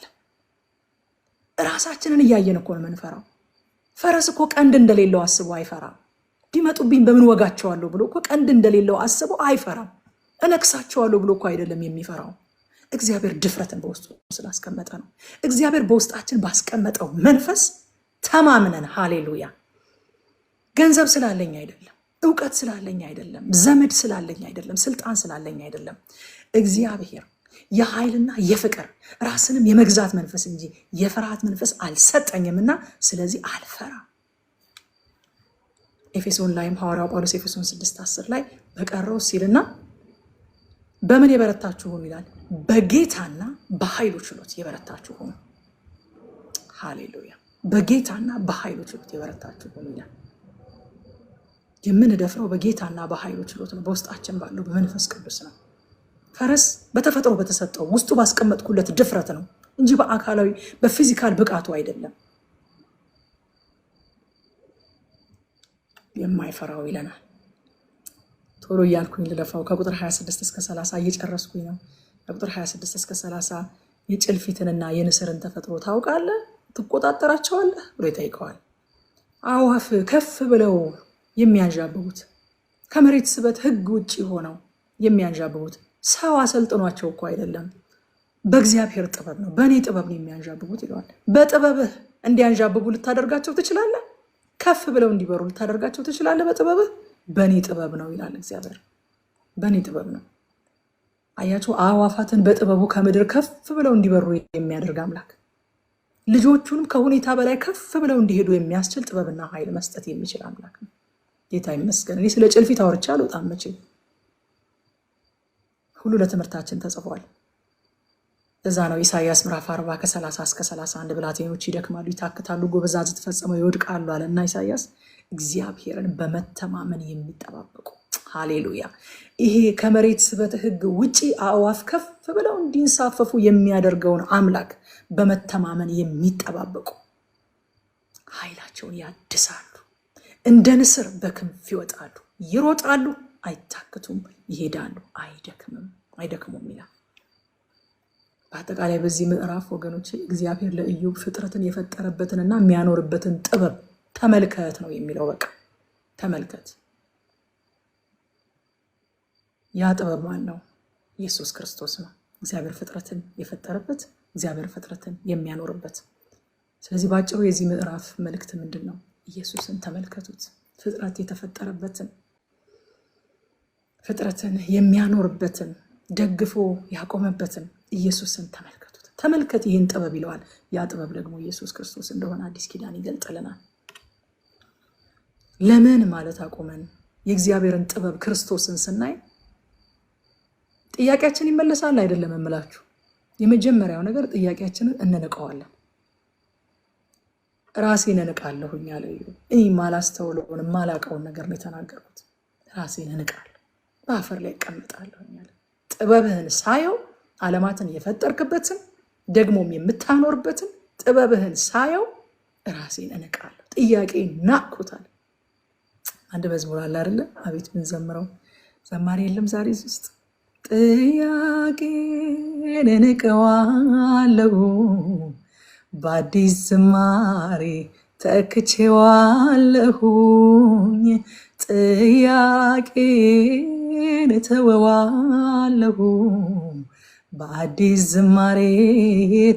ራሳችንን እያየን እኮ ነው የምንፈራው። ፈረስ እኮ ቀንድ እንደሌለው አስቦ አይፈራም። ቢመጡብኝ በምን ወጋቸዋለሁ ብሎ እኮ ቀንድ እንደሌለው አስቦ አይፈራም። እነክሳቸዋለሁ ብሎ እኮ አይደለም የሚፈራው። እግዚአብሔር ድፍረትን በውስጡ ስላስቀመጠ ነው። እግዚአብሔር በውስጣችን ባስቀመጠው መንፈስ ተማምነን፣ ሃሌሉያ፣ ገንዘብ ስላለኝ አይደለም፣ እውቀት ስላለኝ አይደለም፣ ዘመድ ስላለኝ አይደለም፣ ስልጣን ስላለኝ አይደለም። እግዚአብሔር የኃይልና የፍቅር ራስንም የመግዛት መንፈስ እንጂ የፍርሃት መንፈስ አልሰጠኝምና ስለዚህ አልፈራም። ኤፌሶን ላይም ሐዋርያው ጳውሎስ ኤፌሶን 6:10 ላይ በቀረው ሲልና በምን የበረታችሁ ሁኑ ይላል? በጌታና በኃይሉ ችሎት የበረታችሁ ሁኑ። ሃሌሉያ። በጌታና በኃይሉ ችሎት የበረታችሁ ሁኑ ይላል። የምንደፍረው በጌታና በኃይሉ ችሎት ነው፣ በውስጣችን ባለው በመንፈስ ቅዱስ ነው። ፈረስ በተፈጥሮ በተሰጠው ውስጡ ባስቀመጥኩለት ድፍረት ነው እንጂ በአካላዊ በፊዚካል ብቃቱ አይደለም። የማይፈራው ይለናል። ቶሎ እያልኩኝ ልለፋው። ከቁጥር 26 እስከ 30 እየጨረስኩኝ ነው። ከቁጥር 26 እስከ 30 የጭልፊትንና የንስርን ተፈጥሮ ታውቃለህ? ትቆጣጠራቸዋለህ ብሎ ይጠይቀዋል። አዕዋፍ ከፍ ብለው የሚያንዣብቡት ከመሬት ስበት ሕግ ውጭ ሆነው የሚያንዣብቡት ሰው አሰልጥኗቸው እኮ አይደለም፣ በእግዚአብሔር ጥበብ ነው፣ በእኔ ጥበብ ነው የሚያንዣብቡት ይለዋል። በጥበብህ እንዲያንዣብቡ ልታደርጋቸው ትችላለህ። ከፍ ብለው እንዲበሩ ልታደርጋቸው ትችላለህ በጥበብህ። በእኔ ጥበብ ነው ይላል እግዚአብሔር። በእኔ ጥበብ ነው። አያችሁ፣ አዕዋፋትን በጥበቡ ከምድር ከፍ ብለው እንዲበሩ የሚያደርግ አምላክ ልጆቹንም ከሁኔታ በላይ ከፍ ብለው እንዲሄዱ የሚያስችል ጥበብና ኃይል መስጠት የሚችል አምላክ ነው። ጌታ ይመስገን። እኔ ስለ ጭልፊት አውርቼ አልወጣም መቼም፣ ሁሉ ለትምህርታችን ተጽፏል። እዛ ነው ኢሳይያስ ምዕራፍ 40 ከ30 እስከ 31 ብላቴኖች ይደክማሉ፣ ይታክታሉ፣ ጎበዛዝት ፈጽመው ይወድቃሉ አለና ኢሳይያስ እግዚአብሔርን በመተማመን የሚጠባበቁ። ሃሌሉያ። ይሄ ከመሬት ስበት ሕግ ውጪ አዕዋፍ ከፍ ብለው እንዲንሳፈፉ የሚያደርገውን አምላክ በመተማመን የሚጠባበቁ ኃይላቸውን ያድሳሉ፣ እንደ ንስር በክንፍ ይወጣሉ፣ ይሮጣሉ፣ አይታክቱም፣ ይሄዳሉ፣ አይደክሙም ይላል። በአጠቃላይ በዚህ ምዕራፍ ወገኖች እግዚአብሔር ለኢዮብ ፍጥረትን የፈጠረበትንና የሚያኖርበትን ጥበብ ተመልከት ነው የሚለው። በቃ ተመልከት። ያ ጥበብ ማን ነው? ኢየሱስ ክርስቶስ ነው። እግዚአብሔር ፍጥረትን የፈጠረበት፣ እግዚአብሔር ፍጥረትን የሚያኖርበት። ስለዚህ ባጭሩ የዚህ ምዕራፍ መልእክት ምንድን ነው? ኢየሱስን ተመልከቱት። ፍጥረት የተፈጠረበትን፣ ፍጥረትን የሚያኖርበትን፣ ደግፎ ያቆመበትን ኢየሱስን ተመልከቱት። ተመልከት ይህን ጥበብ ይለዋል። ያ ጥበብ ደግሞ ኢየሱስ ክርስቶስ እንደሆነ አዲስ ኪዳን ይገልጥልናል። ለምን ማለት አቆመን? የእግዚአብሔርን ጥበብ ክርስቶስን ስናይ ጥያቄያችን ይመለሳል አይደለም እምላችሁ። የመጀመሪያው ነገር ጥያቄያችንን እንንቀዋለን። ራሴን እንቃለሁኝ አለ ኢዮብ። እኔ ማላስተውለውን ማላቀውን ነገር ነው የተናገርኩት። ራሴን እንቃለሁ፣ በአፈር ላይ እቀመጣለሁኝ አለ። ጥበብህን ሳየው ዓለማትን የፈጠርክበትን ደግሞም የምታኖርበትን ጥበብህን ሳየው ራሴን እንቃለሁ። ጥያቄ ናቅኩታል። አንድ መዝሙር አለ አይደለ? አቤት ምን ዘምረው ዘማሪ የለም ዛሬ ውስጥ። ጥያቄን እንቀዋለሁ በአዲስ ዝማሬ ተክቼዋለሁኝ፣ ጥያቄን እተወዋለሁ በአዲስ ዝማሬ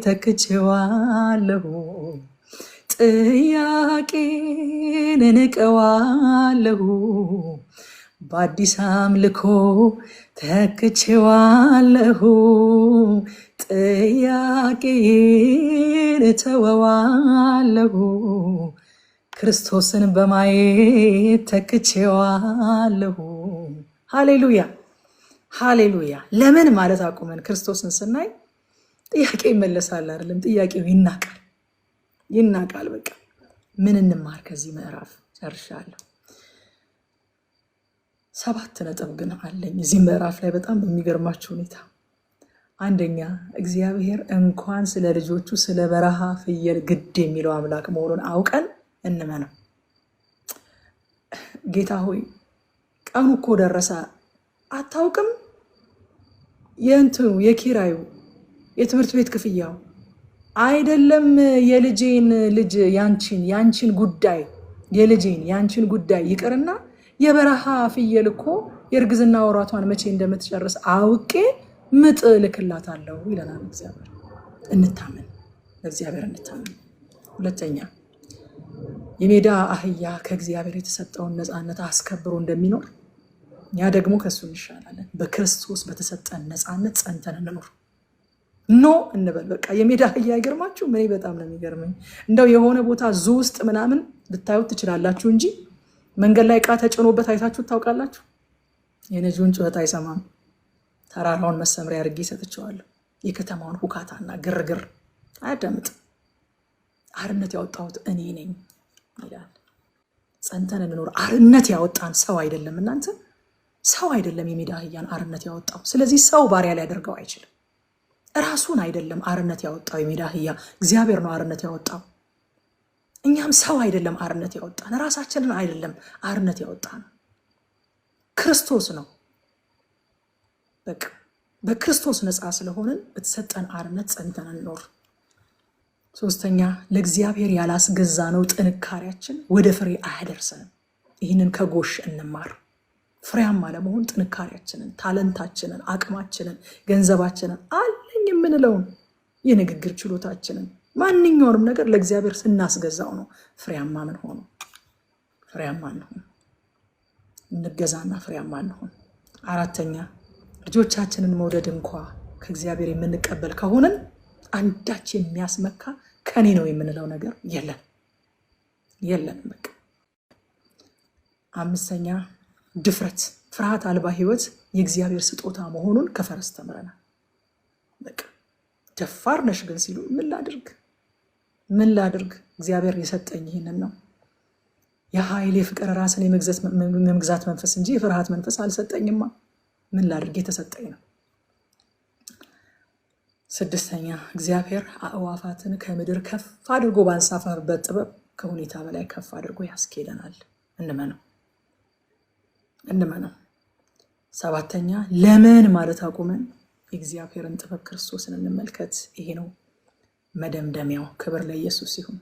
ተክቼዋለሁ፣ ጥያቄን እንቀዋለሁ በአዲስ አምልኮ ተክቼዋለሁ፣ ጥያቄን እተወዋለሁ ክርስቶስን በማየት ተክቼዋለሁ። ሃሌሉያ ሃሌሉያ። ለምን ማለት አቁመን ክርስቶስን ስናይ ጥያቄ ይመለሳል አይደለም? ጥያቄው ይናቃል። በቃ ምን እንማር ከዚህ ምዕራፍ? ጨርሻለሁ። 7 ነጥብ ግን አለኝ እዚህ ምዕራፍ ላይ በጣም በሚገርማችሁ ሁኔታ። አንደኛ እግዚአብሔር እንኳን ስለ ልጆቹ ስለ በረሃ ፍየል ግድ የሚለው አምላክ መሆኑን አውቀን እንመነው። ጌታ ሆይ ቀኑ እኮ ደረሰ አታውቅም? የእንትኑ የኪራዩ የትምህርት ቤት ክፍያው አይደለም የልጄን ልጅ ያንቺን ጉዳይ የልጄን ያንቺን ጉዳይ ይቅርና የበረሃ ፍየል እኮ የእርግዝና ወራቷን መቼ እንደምትጨርስ አውቄ ምጥ ልክላታለሁ ይለናል እግዚአብሔር። እንታመን፣ ለእግዚአብሔር እንታመን። ሁለተኛ የሜዳ አህያ ከእግዚአብሔር የተሰጠውን ነፃነት አስከብሮ እንደሚኖር እኛ ደግሞ ከሱ እንሻላለን። በክርስቶስ በተሰጠን ነፃነት ጸንተን እንኖር። ኖ እንበል በቃ። የሜዳ አህያ አይገርማችሁ? እኔ በጣም ነው የሚገርመኝ። እንደው የሆነ ቦታ ዙ ውስጥ ምናምን ልታዩት ትችላላችሁ እንጂ መንገድ ላይ ዕቃ ተጭኖበት አይታችሁ ታውቃላችሁ? የነጂውን ጩኸት አይሰማም። ተራራውን መሰምሪያ አድርጌ ሰጥቼዋለሁ። የከተማውን ሁካታና ግርግር አያዳምጥም። አርነት ያወጣሁት እኔ ነኝ ይላል። ጸንተን እንኖር። አርነት ያወጣን ሰው አይደለም። እናንተ ሰው አይደለም የሜዳ አህያን አርነት ያወጣው። ስለዚህ ሰው ባሪያ ሊያደርገው አይችልም። ራሱን አይደለም አርነት ያወጣው የሜዳ አህያ፣ እግዚአብሔር ነው አርነት ያወጣው። እኛም ሰው አይደለም አርነት ያወጣን፣ ራሳችንን አይደለም አርነት ያወጣን፣ ክርስቶስ ነው። በቃ በክርስቶስ ነፃ ስለሆንን በተሰጠን አርነት ጸንተን እንኖር። ሶስተኛ ለእግዚአብሔር ያላስገዛ ነው ጥንካሬያችን ወደ ፍሬ አያደርሰንም። ይህንን ከጎሽ እንማር። ፍሬያማ ለመሆን ጥንካሬያችንን፣ ታለንታችንን፣ አቅማችንን፣ ገንዘባችንን፣ አለኝ የምንለውን የንግግር ችሎታችንን፣ ማንኛውንም ነገር ለእግዚአብሔር ስናስገዛው ነው ፍሬያማ ምን ሆኖ ፍሬያማ እንሆን። እንገዛና ፍሬያማ እንሆን። አራተኛ ልጆቻችንን መውደድ እንኳ ከእግዚአብሔር የምንቀበል ከሆንን አንዳች የሚያስመካ ከኔ ነው የምንለው ነገር የለን። በቃ አምስተኛ ድፍረት፣ ፍርሃት አልባ ህይወት የእግዚአብሔር ስጦታ መሆኑን ከፈረስ ተምረናል። በቃ ደፋር ነሽ ግን ሲሉ ምን ላድርግ እግዚአብሔር የሰጠኝ ይህንን ነው። የኃይል የፍቅር ራስን የመግዛት መንፈስ እንጂ የፍርሃት መንፈስ አልሰጠኝማ። ምን ላድርግ የተሰጠኝ ነው። ስድስተኛ እግዚአብሔር አእዋፋትን ከምድር ከፍ አድርጎ ባንሳፈፈበት ጥበብ ከሁኔታ በላይ ከፍ አድርጎ ያስኬደናል። እንመነው። ሰባተኛ ለምን ማለት አቁመን የእግዚአብሔርን ጥበብ ክርስቶስን እንመልከት። ይሄ ነው መደምደሚያው። ክብር ለኢየሱስ ይሁን።